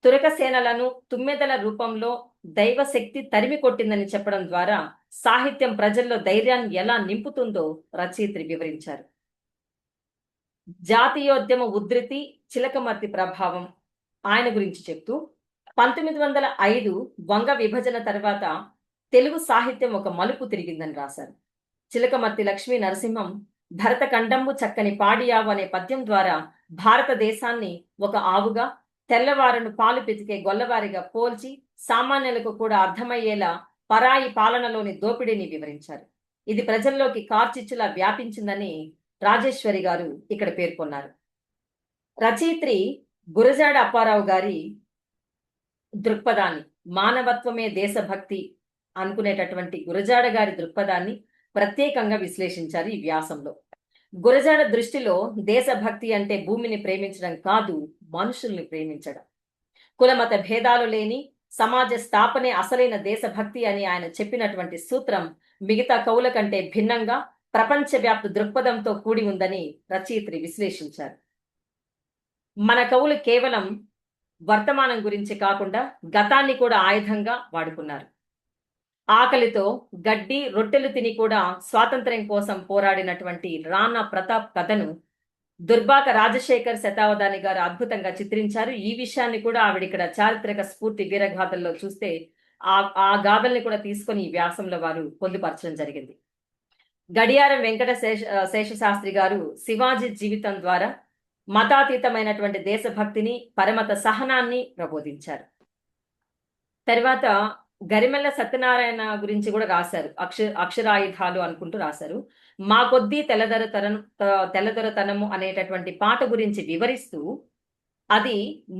తురక సేనలను తుమ్మెదల రూపంలో దైవశక్తి తరిమి కొట్టిందని చెప్పడం ద్వారా సాహిత్యం ప్రజల్లో ధైర్యాన్ని ఎలా నింపుతుందో రచయిత్రి వివరించారు. జాతీయోద్యమ ఉధృతి, చిలకమర్తి ప్రభావం ఆయన గురించి చెప్తూ 1905 వంగ విభజన తర్వాత తెలుగు సాహిత్యం ఒక మలుపు తిరిగిందని రాశారు. చిలకమర్తి లక్ష్మీ నరసింహం భరతఖండంబు చక్కని పాడియావు అనే పద్యం ద్వారా భారతదేశాన్ని ఒక ఆవుగా, తెల్లవారును పాలు పితికే గొల్లవారిగా పోల్చి సామాన్యులకు కూడా అర్థమయ్యేలా పరాయి పాలనలోని దోపిడీని వివరించారు. ఇది ప్రజల్లోకి కార్చిచ్చులా వ్యాపించిందని రాజేశ్వరి గారు ఇక్కడ పేర్కొన్నారు. రచయిత్రి గురజాడ అప్పారావు గారి దృక్పథాన్ని, మానవత్వమే దేశభక్తి అనుకునేటటువంటి గురజాడ గారి దృక్పథాన్ని ప్రత్యేకంగా విశ్లేషించారు ఈ వ్యాసంలో. గురజాడ దృష్టిలో దేశభక్తి అంటే భూమిని ప్రేమించడం కాదు, మనుషుల్ని ప్రేమించడం. కులమత భేదాలు లేని సమాజ స్థాపనే అసలైన దేశభక్తి అని ఆయన చెప్పినటువంటి సూత్రం మిగతా కవుల కంటే భిన్నంగా ప్రపంచవ్యాప్త దృక్పథంతో కూడి ఉందని రచయిత్రి విశ్లేషించారు. మన కవులు కేవలం వర్తమానం గురించి కాకుండా గతాన్ని కూడా ఆయుధంగా వాడుకున్నారు. ఆకలితో గడ్డి రొట్టెలు తిని కూడా స్వాతంత్ర్యం కోసం పోరాడినటువంటి రాణా ప్రతాప్ కథను దుర్బాక రాజశేఖర్ శతావధాని గారు అద్భుతంగా చిత్రించారు. ఈ విషయాన్ని కూడా ఆవిడ ఇక్కడ చారిత్రక స్ఫూర్తి వీరగాథల్లో చూస్తే ఆ గాథల్ని కూడా తీసుకొని ఈ వ్యాసంలో వారు పొందుపరచడం జరిగింది. గడియారం వెంకట శేషశాస్త్రి గారు శివాజీ జీవితం ద్వారా మతాతీతమైనటువంటి దేశభక్తిని, పరమత సహనాన్ని ప్రబోధించారు. తర్వాత గరిమెల్ల సత్యనారాయణ గురించి కూడా రాశారు. అక్షరాయుధాలు అనుకుంటూ రాశారు. మా కొద్దీ తెల్లదొరతనము అనేటటువంటి పాట గురించి వివరిస్తూ అది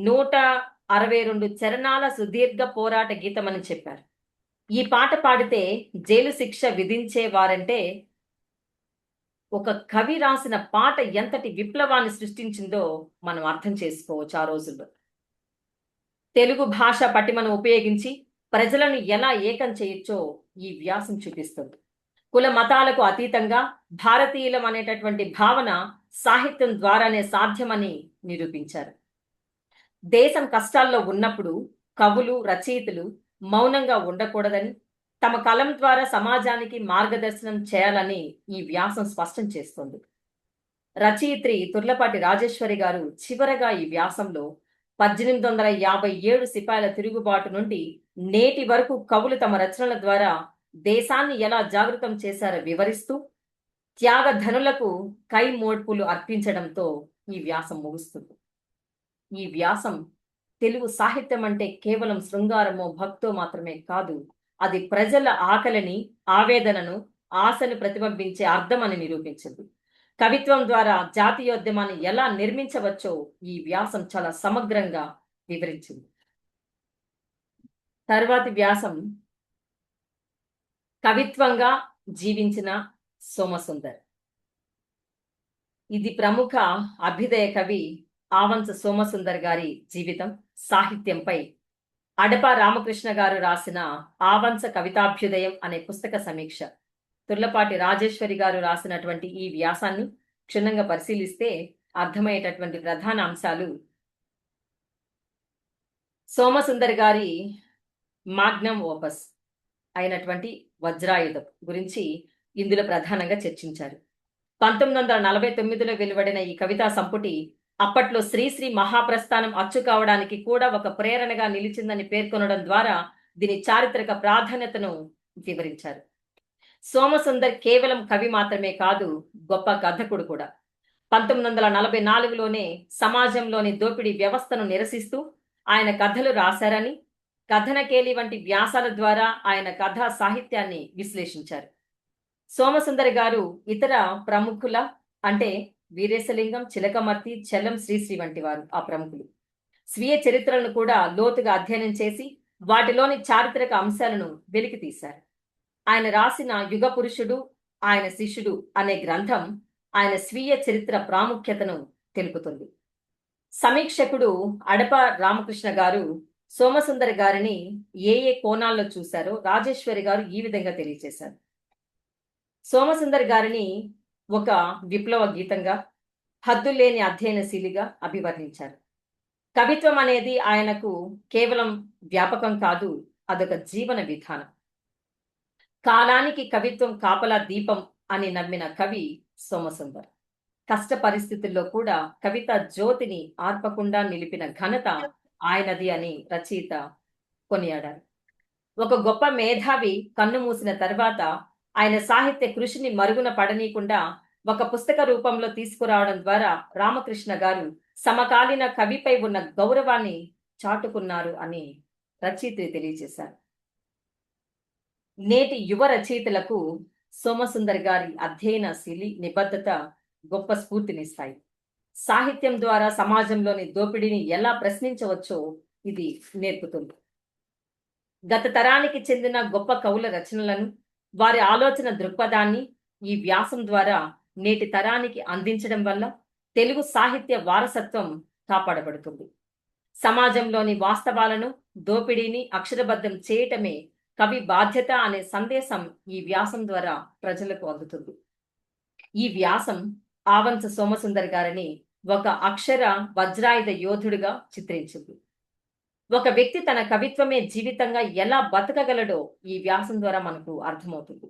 162 చరణాల సుదీర్ఘ పోరాట గీతం అని చెప్పారు. ఈ పాట పాడితే జైలు శిక్ష విధించేవారంటే ఒక కవి రాసిన పాట ఎంతటి విప్లవాన్ని సృష్టించిందో మనం అర్థం చేసుకోవచ్చు ఆ రోజుల్లో. తెలుగు భాష పటిమను ఉపయోగించి ప్రజలను ఎలా ఏకం చేయొచ్చో ఈ వ్యాసం చూపిస్తుంది. కుల మతాలకు అతీతంగా భారతీయులం అనేటటువంటి భావన సాహిత్యం ద్వారానే సాధ్యమని నిరూపించారు. దేశం కష్టాల్లో ఉన్నప్పుడు కవులు, రచయితలు మౌనంగా ఉండకూడదని, తమ కలం ద్వారా సమాజానికి మార్గదర్శనం చేయాలని ఈ వ్యాసం స్పష్టం చేస్తుంది. రచయిత్రి తుర్లపాటి రాజేశ్వరి గారు చివరగా ఈ వ్యాసంలో 1857 సిపాయిల తిరుగుబాటు నుండి నేటి వరకు కవులు తమ రచనల ద్వారా దేశాన్ని ఎలా జాగృతం చేశారో వివరిస్తూ త్యాగధనులకు కైమోడ్పులు అర్పించడంతో ఈ వ్యాసం ముగుస్తుంది. ఈ వ్యాసం తెలుగు సాహిత్యం అంటే కేవలం శృంగారమో భక్తో మాత్రమే కాదు, అది ప్రజల ఆకలిని, ఆవేదనను, ఆశను ప్రతిబింబించే అర్థమని నిరూపించింది. కవిత్వం ద్వారా జాతీయోద్యమాన్ని ఎలా నిర్మించవచ్చో ఈ వ్యాసం చాలా సమగ్రంగా వివరించింది. తర్వాతి వ్యాసం కవిత్వంగా జీవించిన సోమసుందర్. ఇది ప్రముఖ అభ్యుదయ కవి ఆవంచ సోమసుందర్ గారి జీవితం, సాహిత్యంపై అడప రామకృష్ణ గారు రాసిన ఆవంచ కవితాభ్యుదయం అనే పుస్తక సమీక్ష. తుర్లపాటి రాజేశ్వరి గారు రాసినటువంటి ఈ వ్యాసాన్ని క్షుణ్ణంగా పరిశీలిస్తే అర్థమయ్యేటటువంటి ప్రధాన అంశాలు సోమసుందర్ గారి మాగ్నమ్ ఓపస్ అయినటువంటి వజ్రాయుధం గురించి ఇందులో ప్రధానంగా చర్చించారు. 1949లో వెలువడిన ఈ కవితా సంపుటి అప్పట్లో శ్రీశ్రీ మహాప్రస్థానం అచ్చు కావడానికి కూడా ఒక ప్రేరణగా నిలిచిందని పేర్కొనడం ద్వారా దీని చారిత్రక ప్రాధాన్యతను వివరించారు. సోమసుందర్ కేవలం కవి మాత్రమే కాదు, గొప్ప కథకుడు కూడా. 1944లోనే సమాజంలోని దోపిడీ వ్యవస్థను నిరసిస్తూ ఆయన కథలు రాశారని, కథనకేలి వంటి వ్యాసాల ద్వారా ఆయన కథా సాహిత్యాన్ని విశ్లేషించారు. సోమసుందర్ గారు ఇతర ప్రముఖుల అంటే వీరేశలింగం, చిలకమర్తి, చెల్లం శ్రీశ్రీ వంటి వారు ఆ ప్రముఖులు స్వీయ చరిత్రలను కూడా లోతుగా అధ్యయనం చేసి వాటిలోని చారిత్రక అంశాలను వెలికి తీశారు. ఆయన రాసిన యుగ పురుషుడు, ఆయన శిష్యుడు అనే గ్రంథం ఆయన స్వీయ చరిత్ర ప్రాముఖ్యతను తెలుపుతుంది. సమీక్షకుడు అడప రామకృష్ణ గారు సోమసుందర్ గారిని ఏ కోణాల్లో చూశారో రాజేశ్వరి గారు ఈ విధంగా తెలియజేశారు. సోమసుందర్ గారిని ఒక విప్లవ గీతంగా, హద్దులేని అధ్యయనశీలిగా అభివర్ణించారు. కవిత్వం అనేది ఆయనకు కేవలం వ్యాపకం కాదు, అదొక జీవన విధానం. కాలానికి కవిత్వం కాపలా దీపం అని నమ్మిన కవి సోమసుందర్. కష్ట పరిస్థితుల్లో కూడా కవిత జ్యోతిని ఆర్పకుండా నిలిపిన ఘనత ఆయనది అని రచయిత కొనియాడారు. ఒక గొప్ప మేధావి కన్ను మూసిన తర్వాత ఆయన సాహిత్య కృషిని మరుగున పడనీయకుండా ఒక పుస్తక రూపంలో తీసుకురావడం ద్వారా రామకృష్ణ గారు సమకాలీన కవిపై ఉన్న గౌరవాన్ని చాటుకున్నారు అని రచయిత తెలియజేశారు. నేటి యువ రచయితలకు సోమసుందర్ గారి అధ్యయనశీలి నిబద్ధత గొప్ప స్ఫూర్తినిస్తాయి. సాహిత్యం ద్వారా సమాజంలోని దోపిడీని ఎలా ప్రశ్నించవచ్చో ఇది నేర్పుతుంది. గత తరానికి చెందిన గొప్ప కవుల రచనలను, వారి ఆలోచన దృక్పథాన్ని ఈ వ్యాసం ద్వారా నేటి తరానికి అందించడం వల్ల తెలుగు సాహిత్య వారసత్వం కాపాడబడుతుంది. సమాజంలోని వాస్తవాలను, దోపిడీని అక్షరబద్ధం చేయటమే కవి బాధ్యత అనే సందేశం ఈ వ్యాసం ద్వారా ప్రజలకు అందుతుంది. ఈ వ్యాసం ఆవంచ సోమసుందర్ గారిని ఒక అక్షర వజ్రాయుధ యోధుడిగా చిత్రించింది. ఒక వ్యక్తి తన కవిత్వమే జీవితంగా ఎలా బతకగలడో ఈ వ్యాసం ద్వారా మనకు అర్థమవుతుంది.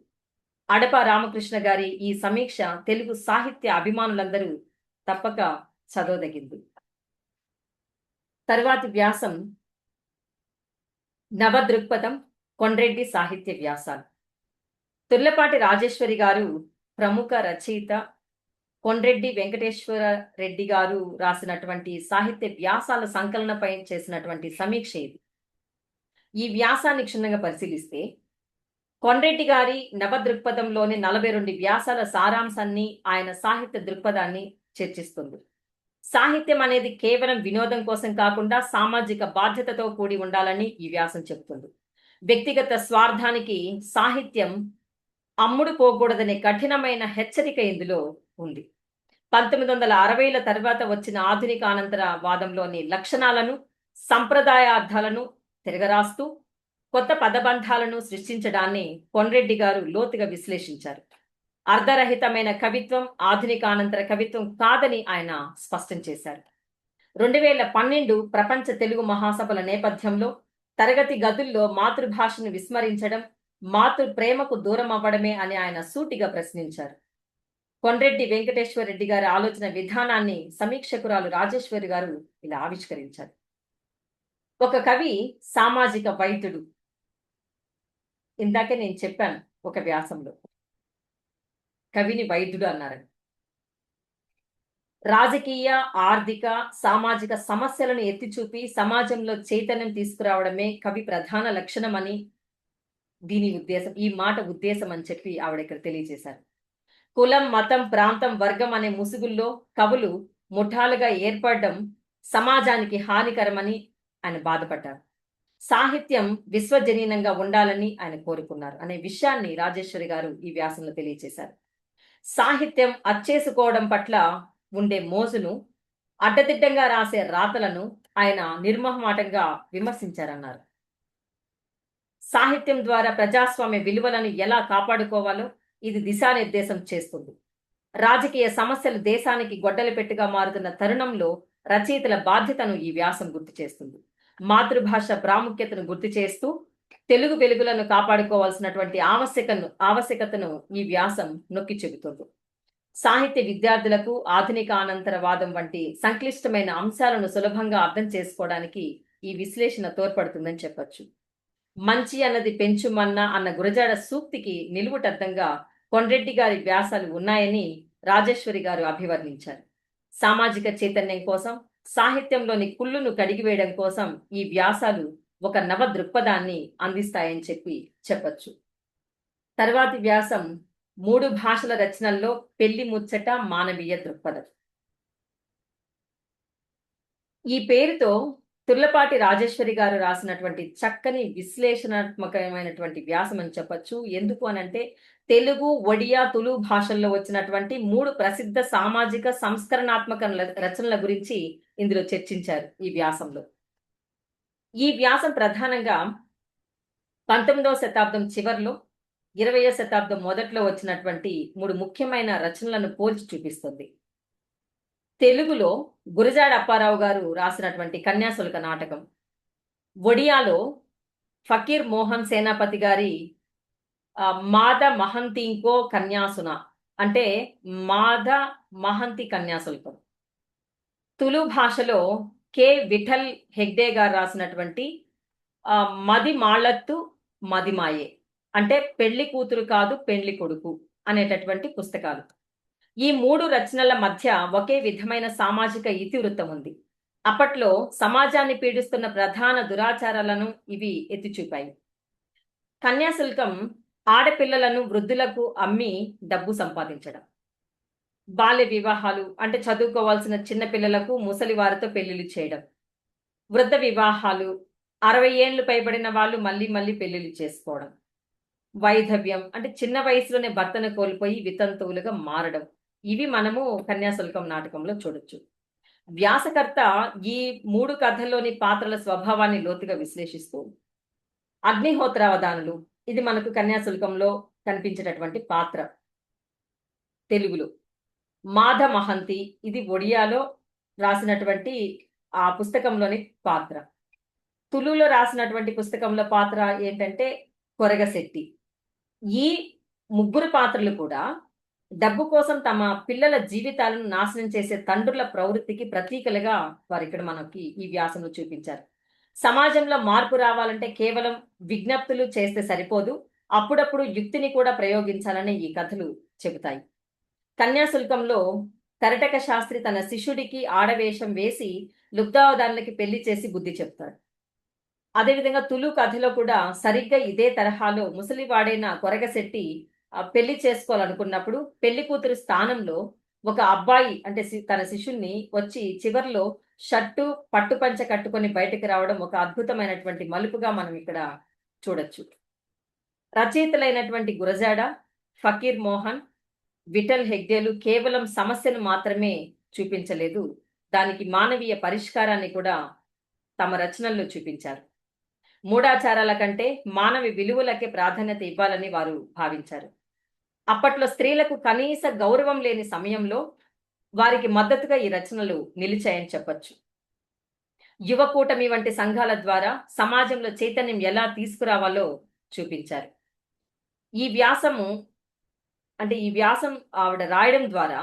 అడప రామకృష్ణ గారి ఈ సమీక్ష తెలుగు సాహిత్య అభిమానులందరూ తప్పక చదవదగింది. తరువాతి వ్యాసం నవదృక్పథం కొండ్రెడ్డి సాహిత్య వ్యాసాలు. తుర్లపాటి రాజేశ్వరి గారు ప్రముఖ రచయిత కొండ్రెడ్డి వెంకటేశ్వర రెడ్డి గారు రాసినటువంటి సాహిత్య వ్యాసాల సంకలనపై చేసినటువంటి సమీక్ష ఇది. ఈ వ్యాసాన్ని క్షుణ్ణంగా పరిశీలిస్తే కొండ్రెడ్డి గారి నవదృక్పథంలోని 42 వ్యాసాల సారాంశాన్ని, ఆయన సాహిత్య దృక్పథాన్ని చర్చిస్తుంది. సాహిత్యం అనేది కేవలం వినోదం కోసం కాకుండా సామాజిక బాధ్యతతో కూడి ఉండాలని ఈ వ్యాసం చెబుతుంది. వ్యక్తిగత స్వార్థానికి సాహిత్యం అమ్ముడు పోకూడదనే కఠినమైన హెచ్చరిక ఇందులో ఉంది. 1960ల తర్వాత వచ్చిన ఆధునిక అనంతర వాదంలోని లక్షణాలను, సంప్రదాయార్థాలను తిరగరాస్తూ కొత్త పదబంధాలను సృష్టించడాన్ని కొండ్రెడ్డి గారు లోతుగా విశ్లేషించారు. అర్ధరహితమైన కవిత్వం ఆధునిక అనంతర కవిత్వం కాదని ఆయన స్పష్టం చేశారు. 2012 ప్రపంచ తెలుగు మహాసభల నేపథ్యంలో తరగతి గదుల్లో మాతృభాషను విస్మరించడం మాతృ ప్రేమకు దూరం అవ్వడమే అని ఆయన సూటిగా ప్రశ్నించారు. కొండ్రెడ్డి వెంకటేశ్వర రెడ్డి గారి ఆలోచన విధానాన్ని సమీక్షకురాలు రాజేశ్వరి గారు ఇలా ఆవిష్కరించారు. ఒక కవి సామాజిక వైద్యుడు. ఇందాకే నేను చెప్పాను ఒక వ్యాసంలో కవిని వైద్యుడు అన్నారని. రాజకీయ, ఆర్థిక, సామాజిక సమస్యలను ఎత్తిచూపి సమాజంలో చైతన్యం తీసుకురావడమే కవి ప్రధాన లక్షణమని దీని ఉద్దేశం, ఈ మాట ఉద్దేశం అని చెప్పి ఆవిడ ఇక్కడ తెలియజేశారు. కులం, మతం, ప్రాంతం, వర్గం అనే ముసుగుల్లో కవులు ముఠాలుగా ఏర్పడడం సమాజానికి హానికరమని ఆయన బాధపడ్డారు. సాహిత్యం విశ్వజనీనంగా ఉండాలని ఆయన కోరుకున్నారు అనే విషయాన్ని రాజేశ్వరి గారు ఈ వ్యాసంలో తెలియజేశారు. సాహిత్యం అచ్చేసుకోవడం పట్ల ఉండే మోజును, అడ్డదిడ్డంగా రాసే రాతలను ఆయన నిర్మోహమాటంగా విమర్శించారన్నారు. సాహిత్యం ద్వారా ప్రజాస్వామ్య విలువలను ఎలా కాపాడుకోవాలో ఇది దిశానిర్దేశం చేస్తుంది. రాజకీయ సమస్యలు దేశానికి గొడ్డలి పెట్టుగా మారుతున్న తరుణంలో రచయితల బాధ్యతను ఈ వ్యాసం గుర్తు చేస్తుంది. మాతృభాష ప్రాముఖ్యతను గుర్తు చేస్తూ తెలుగు వెలుగులను కాపాడుకోవాల్సినటువంటి ఆవశ్యకతను ఈ వ్యాసం నొక్కి చెబుతుంది. సాహిత్య విద్యార్థులకు ఆధునిక అనంతర వాదం వంటి సంక్లిష్టమైన అంశాలను సులభంగా అర్థం చేసుకోవడానికి ఈ విశ్లేషణ తోడ్పడుతుందని చెప్పొచ్చు. మంచి అన్నది పెంచుమన్నా అన్న గురజాడ సూక్తికి నిలువుటద్దంగా కొండ్రెడ్డి గారి వ్యాసాలు ఉన్నాయని రాజేశ్వరి గారు అభివర్ణించారు. సామాజిక చైతన్యం కోసం, సాహిత్యంలోని కుళ్ళును కడిగివేయడం కోసం ఈ వ్యాసాలు ఒక నవ దృక్పథాన్ని అందిస్తాయని చెప్పొచ్చు. తర్వాతి వ్యాసం 3 భాషల రచనల్లో పెళ్లి ముచ్చట మానవీయ దృక్పథం. ఈ పేరుతో తుర్లపాటి రాజేశ్వరి గారు రాసినటువంటి చక్కని విశ్లేషణాత్మకమైనటువంటి వ్యాసం అని చెప్పొచ్చు. ఎందుకు అనంటే తెలుగు, ఒడియా, తులు భాషల్లో వచ్చినటువంటి 3 ప్రసిద్ధ సామాజిక సంస్కరణాత్మక రచనల గురించి ఇందులో చర్చించారు ఈ వ్యాసంలో. ఈ వ్యాసం ప్రధానంగా 19వ శతాబ్దం చివర్లో, 20వ శతాబ్దం మొదట్లో వచ్చినటువంటి 3 ముఖ్యమైన రచనలను పోల్చి చూపిస్తుంది. తెలుగులో గురజాడ అప్పారావు గారు రాసినటువంటి కన్యాశుల్క నాటకం, ఒడియాలో ఫకీర్ మోహన్ సేనాపతి గారి మాద మహంతింకో కన్యాసున అంటే మాద మహంతి కన్యాశుల్కం, తులు భాషలో కె విఠల్ హెగ్డే గారు రాసినటువంటి మది మాళ్ళత్తు మదిమాయే అంటే పెళ్లి కూతురు కాదు పెళ్లి కొడుకు అనేటటువంటి పుస్తకాలు. ఈ 3 రచనల మధ్య ఒకే విధమైన సామాజిక ఇతివృత్తం ఉంది. అప్పట్లో సమాజాన్ని పీడిస్తున్న ప్రధాన దురాచారాలను ఇవి ఎత్తిచూపాయి. కన్యాశుల్కం ఆడపిల్లలను వృద్ధులకు అమ్మి డబ్బు సంపాదించడం, బాల్య వివాహాలు అంటే చదువుకోవాల్సిన చిన్న పిల్లలకు ముసలి వారితో పెళ్లిళ్ళు చేయడం, వృద్ధ వివాహాలు 60 ఏళ్లు పైబడిన వాళ్ళు మళ్ళీ మళ్ళీ పెళ్లిళ్ళు చేసుకోవడం, వైధవ్యం అంటే చిన్న వయసులోనే భర్తను కోల్పోయి వితంతువులుగా మారడం, ఇవి మనము కన్యాశుల్కం నాటకంలో చూడొచ్చు. వ్యాసకర్త ఈ 3 కథల్లోని పాత్రల స్వభావాన్ని లోతుగా విశ్లేషిస్తూ అగ్నిహోత్రావధానులు, ఇది మనకు కన్యాశుల్కంలో కనిపించేటటువంటి పాత్ర తెలుగులో. మాధ మహంతి, ఇది ఒడియాలో రాసినటువంటి ఆ పుస్తకంలోని పాత్ర. తులులో రాసినటువంటి పుస్తకంలో పాత్ర ఏంటంటే కొరగశెట్టి. ఈ 3 పాత్రలు కూడా డబ్బు కోసం తమ పిల్లల జీవితాలను నాశనం చేసే తండ్రుల ప్రవృత్తికి ప్రతీకలుగా వారు ఇక్కడ మనకి ఈ వ్యాసంలో చూపించారు. సమాజంలో మార్పు రావాలంటే కేవలం విజ్ఞప్తులు చేస్తే సరిపోదు, అప్పుడప్పుడు యుక్తిని కూడా ప్రయోగించాలని ఈ కథలు చెబుతాయి. కన్యాశుల్కంలో కరటక శాస్త్రి తన శిష్యుడికి ఆడవేషం వేసి లుబ్ధావధానులకి పెళ్లి చేసి బుద్ధి చెప్తాడు. అదేవిధంగా తులు కథలో కూడా సరిగ్గా ఇదే తరహాలో ముసలివాడైన కొరగశెట్టి పెళ్లి చేసుకోవాలనుకున్నప్పుడు పెళ్లి కూతురు స్థానంలో ఒక అబ్బాయి అంటే తన శిష్యుణ్ణి వచ్చి చివర్లో షర్టు పట్టుపంచ కట్టుకొని బయటకు రావడం ఒక అద్భుతమైనటువంటి మలుపుగా మనం ఇక్కడ చూడొచ్చు. రచయితలైనటువంటి గురజాడ, ఫకీర్ మోహన్, విఠల్ హెగ్డేలు కేవలం సమస్యను మాత్రమే చూపించలేదు, దానికి మానవీయ పరిష్కారాన్ని కూడా తమ రచనల్లో చూపించారు. మూఢాచారాల కంటే మానవ విలువలకే ప్రాధాన్యత ఇవ్వాలని వారు భావించారు. అప్పట్లో స్త్రీలకు కనీస గౌరవం లేని సమయంలో వారికి మద్దతుగా ఈ రచనలు నిలిచాయని చెప్పొచ్చు. యువకూటమి వంటి సంఘాల ద్వారా సమాజంలో చైతన్యం ఎలా తీసుకురావాలో చూపించారు. ఈ వ్యాసం ఆవిడ రాయడం ద్వారా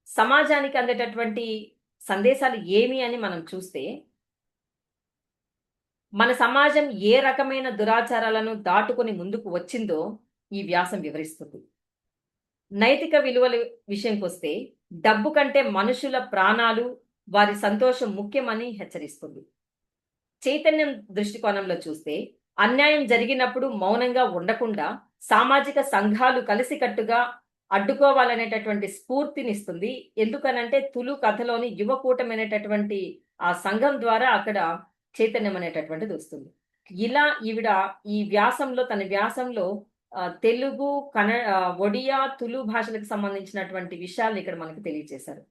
సమాజానికి అందేటటువంటి సందేశాలు ఏమి అని మనం చూస్తే, మన సమాజం ఏ రకమైన దురాచారాలను దాటుకొని ముందుకు వచ్చిందో ఈ వ్యాసం వివరిస్తుంది. నైతిక విలువల విషయంకి వస్తే డబ్బు కంటే మనుషుల ప్రాణాలు, వారి సంతోషం ముఖ్యమని హెచ్చరిస్తుంది. చైతన్యం దృష్టికోణంలో చూస్తే అన్యాయం జరిగినప్పుడు మౌనంగా ఉండకుండా సామాజిక సంఘాలు కలిసికట్టుగా అడ్డుకోవాలనేటటువంటి స్ఫూర్తినిస్తుంది. ఎందుకనంటే తులు కథలోని యువకూటమైనటువంటి ఆ సంఘం ద్వారా అక్కడ చైతన్యం అనేటటువంటిది వస్తుంది. ఇలా ఈవిడ ఈ వ్యాసంలో తన వ్యాసంలో తెలుగు, ఒడియా, తులు భాషలకు సంబంధించినటువంటి విషయాలు ఇక్కడ మనకు తెలియజేశారు.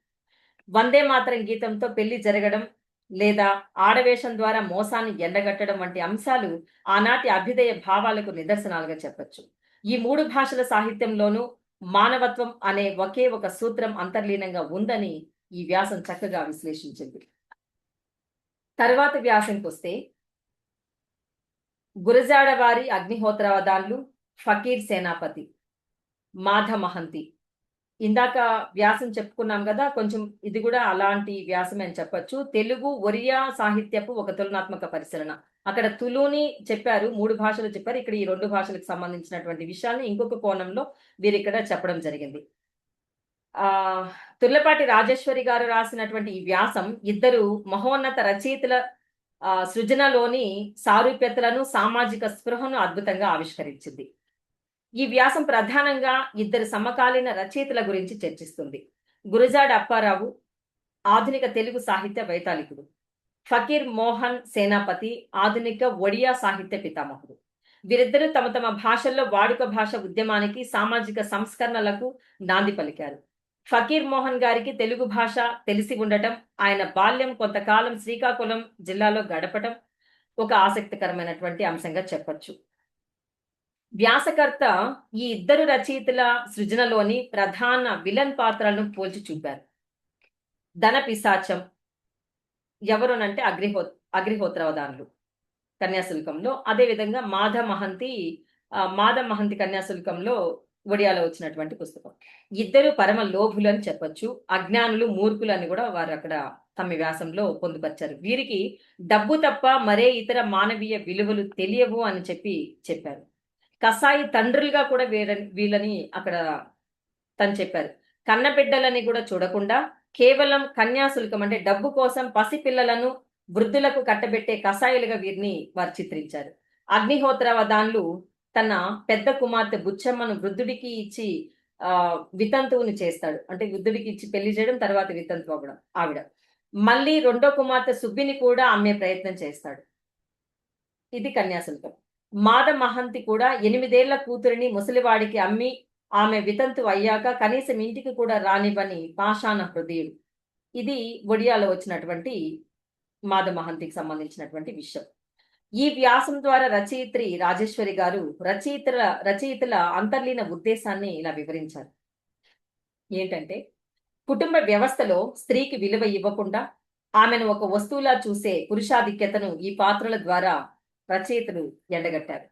వందే మాతరం గీతంతో పెళ్లి జరగడం లేదా ఆడవేషం ద్వారా మోసాన్ని ఎండగట్టడం వంటి అంశాలు ఆనాటి అభ్యుదయ భావాలకు నిదర్శనాలుగా చెప్పొచ్చు. ఈ 3 భాషల సాహిత్యంలోనూ మానవత్వం అనే ఒకే ఒక సూత్రం అంతర్లీనంగా ఉందని ఈ వ్యాసం చక్కగా విశ్లేషించింది. తర్వాత వ్యాసంకి వస్తే గురజాడ వారి అగ్నిహోత్రావధాన్లు, ఫకీర్ సేనాపతి, మాధ మహంతి. ఇందాక వ్యాసం చెప్పుకున్నాం కదా, కొంచెం ఇది కూడా అలాంటి వ్యాసమే అని చెప్పొచ్చు. తెలుగు, ఒరియా సాహిత్యపు ఒక తులనాత్మక పరిశీలన. అక్కడ తులుని చెప్పారు, 3 భాషలు చెప్పారు. ఇక్కడ ఈ 2 భాషలకు సంబంధించినటువంటి విషయాన్ని ఇంకొక కోణంలో వీరు ఇక్కడ చెప్పడం జరిగింది. తుర్లపాటి రాజేశ్వరి గారు రాసినటువంటి ఈ వ్యాసం ఇద్దరు మహోన్నత రచయితల సృజనలోని సారూప్యతలను, సామాజిక స్పృహను అద్భుతంగా ఆవిష్కరించింది. ఈ వ్యాసం ప్రధానంగా ఇద్దరు సమకాలీన రచయితల గురించి చర్చిస్తుంది. గురజాడ అప్పారావు ఆధునిక తెలుగు సాహిత్య వైతాళికుడు. ఫకీర్ మోహన్ సేనాపతి ఆధునిక ఒడియా సాహిత్య పితామహుడు. వీరిద్దరూ తమ తమ భాషల్లో వాడుక భాష ఉద్యమానికి, సామాజిక సంస్కరణలకు నాంది పలికారు. ఫకీర్ మోహన్ గారికి తెలుగు భాష తెలిసి ఉండటం, ఆయన బాల్యం కొంతకాలం శ్రీకాకుళం జిల్లాలో గడపటం ఒక ఆసక్తికరమైనటువంటి అంశంగా చెప్పొచ్చు. వ్యాసకర్త ఈ ఇద్దరు రచయితల సృజనలోని ప్రధాన విలన్ పాత్రలను పోల్చి చూపారు. ధన పిశాచం ఎవరునంటే అగ్నిహోత్రావధానులు కన్యాశుల్కంలో, అదేవిధంగా మాధ మహంతి కన్యాశుల్కంలో ఒడియాలో వచ్చినటువంటి పుస్తకం. ఇద్దరు పరమ లోభులు అని చెప్పొచ్చు, అజ్ఞానులు, మూర్ఖులు అని కూడా వారు అక్కడ తమ వ్యాసంలో పొందుపరిచారు. వీరికి డబ్బు తప్ప మరే ఇతర మానవీయ విలువలు తెలియవు అని చెప్పారు. కసాయి తండ్రులుగా కూడా వీళ్ళని అక్కడ తను చెప్పారు. కన్నబిడ్డలని కూడా చూడకుండా కేవలం కన్యాశుల్కం అంటే డబ్బు కోసం పసిపిల్లలను వృద్ధులకు కట్టబెట్టే కసాయిలుగా వీరిని వారు చిత్రించారు. అగ్నిహోత్రావధాన్లు తన పెద్ద కుమార్తె బుచ్చమ్మను వృద్ధుడికి ఇచ్చి వితంతువుని చేస్తాడు. అంటే వృద్ధుడికి ఇచ్చి పెళ్లి చేయడం, తర్వాత వితంతు అవ్వడం ఆవిడ. మళ్ళీ రెండో కుమార్తె సుబ్బిని కూడా అమ్మే ప్రయత్నం చేస్తాడు. ఇది కన్యాశుల్కం. మాధ మహంతి కూడా 8 ఏళ్ల కూతురిని ముసలివాడికి అమ్మి ఆమె వితంతు అయ్యాక కనీసం ఇంటికి కూడా రానివ్వని పాషాణ హృదయుడు. ఇది ఒడియాలో వచ్చినటువంటి మాధ మహంతికి సంబంధించినటువంటి విషయం. ఈ వ్యాసం ద్వారా రచయిత్రి రాజేశ్వరి గారు రచయితల అంతర్లీన ఉద్దేశాన్ని ఇలా వివరించారు. ఏంటంటే, కుటుంబ వ్యవస్థలో స్త్రీకి విలువ ఇవ్వకుండా ఆమెను ఒక వస్తువులా చూసే పురుషాధిక్యతను ఈ పాత్రల ద్వారా రచయితలు ఎండగట్టారు.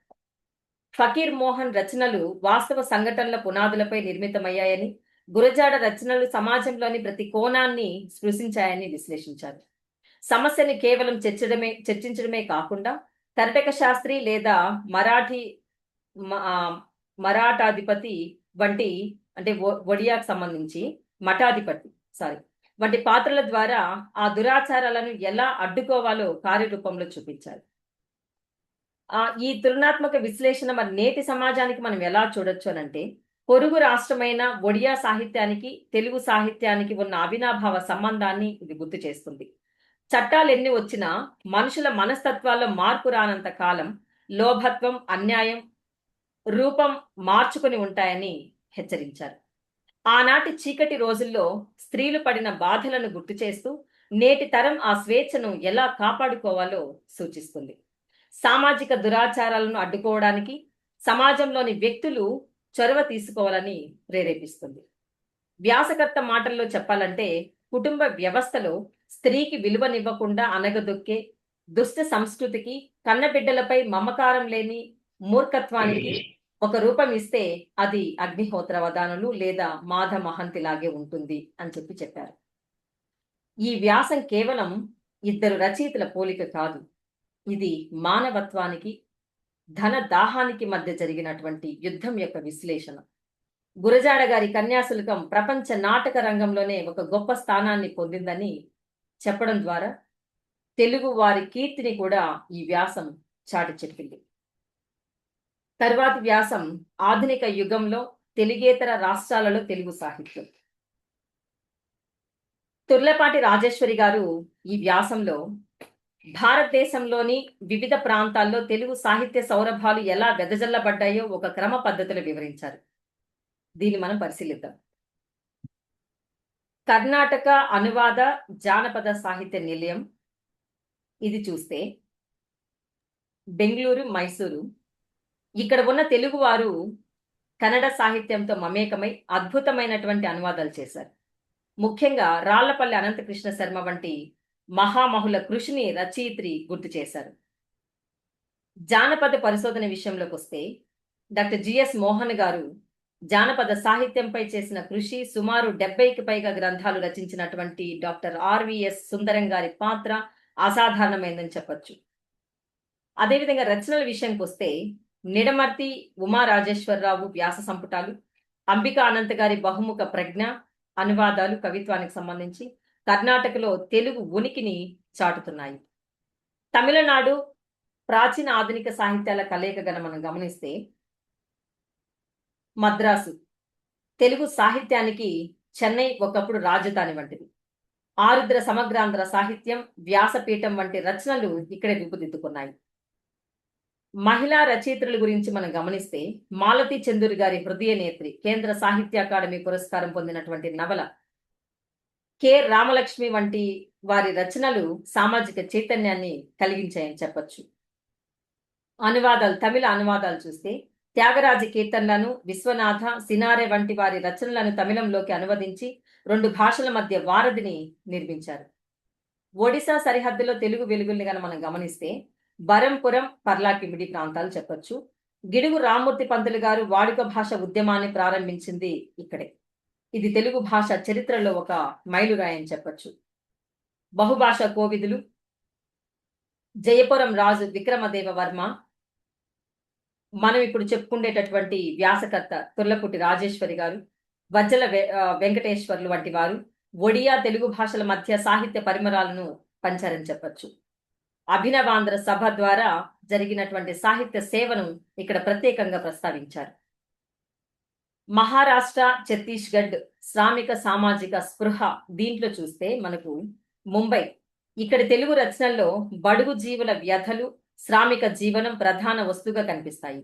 ఫకీర్ మోహన్ రచనలు వాస్తవ సంఘటనల పునాదులపై నిర్మితమయ్యాయని, గురజాడ రచనలు సమాజంలోని ప్రతి కోణాన్ని స్పృశించాయని విశ్లేషించారు. సమస్యని కేవలం చర్చించడమే కాకుండా కర్ణాటక శాస్త్రి లేదా మరాఠాధిపతి వంటి, అంటే ఒడియాకు సంబంధించి మఠాధిపతి వంటి పాత్రల ద్వారా ఆ దురాచారాలను ఎలా అడ్డుకోవాలో కార్యరూపంలో చూపించారు. ఈ తులనాత్మక విశ్లేషణ మరి నేటి సమాజానికి మనం ఎలా చూడొచ్చు అనంటే, పొరుగు రాష్ట్రమైన ఒడియా సాహిత్యానికి తెలుగు సాహిత్యానికి ఉన్న అవినాభావ సంబంధాన్ని ఇది గుర్తు చేస్తుంది. చట్టాలు ఎన్ని వచ్చినా మనుషుల మనస్తత్వాల్లో మార్పు రానంత కాలం లోభత్వం, అన్యాయం రూపం మార్చుకుని ఉంటాయని హెచ్చరించారు. ఆనాటి చీకటి రోజుల్లో స్త్రీలు పడిన బాధలను గుర్తు చేస్తూ నేటి తరం ఆ స్వేచ్ఛను ఎలా కాపాడుకోవాలో సూచిస్తుంది. సామాజిక దురాచారాలను అడ్డుకోవడానికి సమాజంలోని వ్యక్తులు చొరవ తీసుకోవాలని ప్రేరేపిస్తుంది. వ్యాసకర్త మాటల్లో చెప్పాలంటే, కుటుంబ వ్యవస్థలో స్త్రీకి విలువనివ్వకుండా అనగదొక్కే దుష్ట సంస్కృతికి, కన్నబిడ్డలపై మమకారం లేని మూర్ఖత్వానికి ఒక రూపం ఇస్తే అది అగ్నిహోత్రావధానులు లేదా మాధ మహంతి లాగే ఉంటుంది అని చెప్పారు. ఈ వ్యాసం కేవలం ఇద్దరు రచయితల పోలిక కాదు, ఇది మానవత్వానికి, ధన దాహానికి మధ్య జరిగినటువంటి యుద్ధం యొక్క విశ్లేషణ. గురజాడ గారి కన్యాశుల్కం ప్రపంచ నాటక రంగంలోనే ఒక గొప్ప స్థానాన్ని పొందిందని చెప్పడం ద్వారా తెలుగు వారి కీర్తిని కూడా ఈ వ్యాసం చాటి చెప్పింది. తర్వాతి వ్యాసం ఆధునిక యుగంలో తెలుగేతర రాష్ట్రాలలో తెలుగు సాహిత్యం. తుర్లపాటి రాజేశ్వరి గారు ఈ వ్యాసంలో భారతదేశంలోని వివిధ ప్రాంతాల్లో తెలుగు సాహిత్య సౌరభాలు ఎలా వెదజల్లబడ్డాయో ఒక క్రమ పద్ధతిలో వివరించారు. దీన్ని మనం పరిశీలిద్దాం. కర్ణాటక అనువాద జానపద సాహిత్య నిలయం ఇది చూస్తే బెంగళూరు, మైసూరు, ఇక్కడ ఉన్న తెలుగు వారు కన్నడ సాహిత్యంతో మమేకమై అద్భుతమైనటువంటి అనువాదాలు చేశారు. ముఖ్యంగా రాళ్లపల్లి అనంతకృష్ణ శర్మ వంటి మహామహుల కృషిని రచయిత్రి గుర్తు చేశారు. జానపద పరిశోధన విషయంలోకి వస్తే డాక్టర్ జిఎస్ మోహన్ గారు జానపద సాహిత్యంపై చేసిన కృషి, సుమారు 70కి పైగా గ్రంథాలు రచించినటువంటి డాక్టర్ ఆర్విఎస్ సుందరం గారి పాత్ర అసాధారణమైందని చెప్పొచ్చు. అదేవిధంగా రచనల విషయానికి వస్తే నిడమర్తి ఉమా రాజేశ్వరరావు వ్యాస సంపుటాలు, అంబికా అనంత గారి బహుముఖ ప్రజ్ఞ అనువాదాలు కవిత్వానికి సంబంధించి కర్ణాటకలో తెలుగు ఉనికిని చాటుతున్నాయి. తమిళనాడు ప్రాచీన ఆధునిక సాహిత్యాల కలయికగా మనం గమనిస్తే మద్రాసు తెలుగు సాహిత్యానికి చెన్నై ఒకప్పుడు రాజధాని వంటిది. ఆరుద్ర సమగ్రాంధ్ర సాహిత్యం, వ్యాసపీఠం వంటి రచనలు ఇక్కడే రూపుదిద్దుకున్నాయి. మహిళా రచయిత్రుల గురించి మనం గమనిస్తే మాలతి చందూరి గారి హృదయ నేత్రి కేంద్ర సాహిత్య అకాడమీ పురస్కారం పొందినటువంటి నవల, కె రామలక్ష్మి వంటి వారి రచనలు సామాజిక చైతన్యాన్ని కలిగించాయని చెప్పొచ్చు. అనువాదాలు, తమిళ అనువాదాలు చూస్తే త్యాగరాజ కీర్తనలను, విశ్వనాథ, సినారె వంటి వారి రచనలను తమిళంలోకి అనువదించి 2 భాషల మధ్య వారధిని నిర్మించారు. ఒడిశా సరిహద్దులో తెలుగు వెలుగుల్ని గన మనం గమనిస్తే బరంపురం, పర్లాకిమిడి ప్రాంతాలు చెప్పొచ్చు. గిడుగు రామ్మూర్తి పంతులు గారు వాడుక భాష ఉద్యమాన్ని ప్రారంభించింది ఇక్కడే. ఇది తెలుగు భాష చరిత్రలో ఒక మైలురాయి అని చెప్పొచ్చు. బహుభాష కోవిదులు జయపురం రాజు విక్రమదేవ వర్మ, మనం ఇప్పుడు చెప్పుకునేటటువంటి వ్యాసకర్త తుర్లపుటి రాజేశ్వరి గారు, వజ్జల వెంకటేశ్వర్లు వంటి వారు ఒడియా తెలుగు భాషల మధ్య సాహిత్య పరిమళాలను పంచారని చెప్పొచ్చు. అభినవాంధ్ర సభ ద్వారా జరిగినటువంటి సాహిత్య సేవను ఇక్కడ ప్రత్యేకంగా ప్రస్తావించారు. మహారాష్ట్ర, ఛత్తీస్గఢ్ శ్రామిక సామాజిక స్పృహ, దీంట్లో చూస్తే మనకు ముంబై, ఇక్కడి తెలుగు రచనల్లో బడుగు జీవుల వ్యధలు, శ్రామిక జీవనం ప్రధాన వస్తువుగా కనిపిస్తాయి.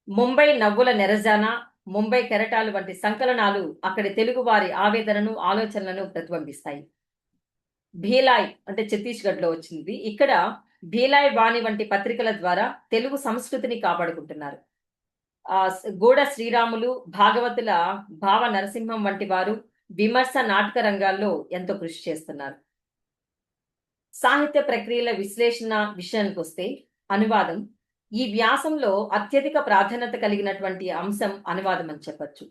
ముంబై నవ్వుల నెరజాన, ముంబై కెరటాలు వంటి సంకలనాలు అక్కడి తెలుగు వారి ఆవేదనను, ఆలోచనలను ప్రతిబింబిస్తాయి. భీలాయ్ అంటే ఛత్తీస్గఢ్ లో వచ్చింది. ఇక్కడ భీలాయ్ వాణి వంటి పత్రికల ద్వారా తెలుగు సంస్కృతిని కాపాడుకుంటున్నారు. గూడ శ్రీరాములు, భాగవతుల భావ నరసింహం వంటి వారు విమర్శ, నాటక రంగాల్లో ఎంతో కృషి చేస్తున్నారు. సాహిత్య ప్రక్రియల విశ్లేషణ విషయానికి వస్తే అనువాదం, ఈ వ్యాసంలో అత్యధిక ప్రాధాన్యత కలిగినటువంటి అంశం అనువాదం అని చెప్పొచ్చు.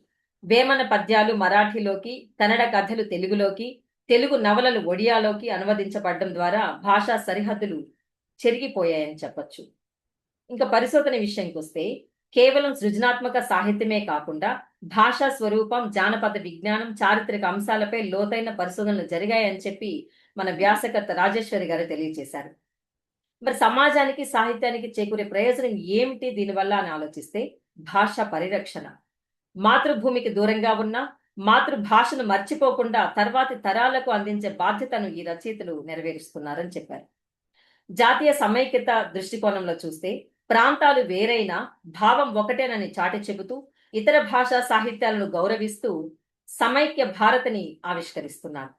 వేమన పద్యాలు మరాఠీలోకి, కన్నడ కథలు తెలుగులోకి, తెలుగు నవలలు ఒడియాలోకి అనువదించబడడం ద్వారా భాషా సరిహద్దులు చెరిగిపోయాయని చెప్పొచ్చు. ఇంకా పరిశోధన విషయానికి వస్తే కేవలం సృజనాత్మక సాహిత్యమే కాకుండా భాషా స్వరూపం, జానపద విజ్ఞానం, చారిత్రక అంశాలపై లోతైన పరిశోధనలు జరిగాయని చెప్పి మన వ్యాసకర్త రాజేశ్వరి గారు తెలియజేశారు. మరి సమాజానికి, సాహిత్యానికి చేకూరే ప్రయోజనం ఏమిటి దీనివల్ల అని ఆలోచిస్తే భాష పరిరక్షణ, మాతృభూమికి దూరంగా ఉన్న మాతృభాషను మర్చిపోకుండా తర్వాతి తరాలకు అందించే బాధ్యతను ఈ రచయితలు నెరవేరుస్తున్నారని చెప్పారు. జాతీయ సమైక్యత దృష్టికోణంలో చూస్తే ప్రాంతాలు వేరైనా భావం ఒకటేనని చాటి చెబుతూ ఇతర భాషా సాహిత్యాలను గౌరవిస్తూ సమైక్య భారతిని ఆవిష్కరిస్తున్నారు.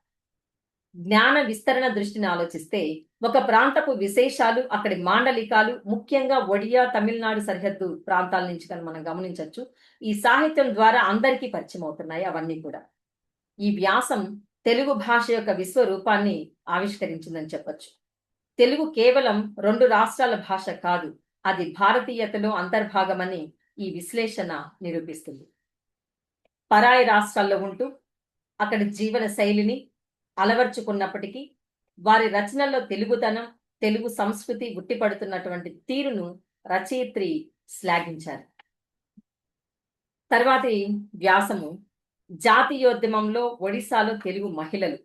జ్ఞాన విస్తరణ దృష్టిని ఆలోచిస్తే ఒక ప్రాంతపు విశేషాలు, అక్కడి మాండలికాలు, ముఖ్యంగా ఒడియా, తమిళనాడు సరిహద్దు ప్రాంతాల నుంచి కానీ మనం గమనించవచ్చు. ఈ సాహిత్యం ద్వారా అందరికీ పరిచయం అవుతున్నాయి అవన్నీ కూడా. ఈ వ్యాసం తెలుగు భాష యొక్క విశ్వరూపాన్ని ఆవిష్కరించిందని చెప్పొచ్చు. తెలుగు కేవలం 2 రాష్ట్రాల భాష కాదు, అది భారతీయతలో అంతర్భాగమని ఈ విశ్లేషణ నిరూపిస్తుంది. పరాయి రాష్ట్రాల్లో ఉంటూ అక్కడి జీవన శైలిని అలవర్చుకున్నప్పటికీ వారి రచనల్లో తెలుగుతనం, తెలుగు సంస్కృతి ఉట్టిపడుతున్నటువంటి తీరును రచయిత్రి శ్లాఘించారు. తర్వాతి వ్యాసము జాతీయోద్యమంలో ఒడిశాలో తెలుగు మహిళలు.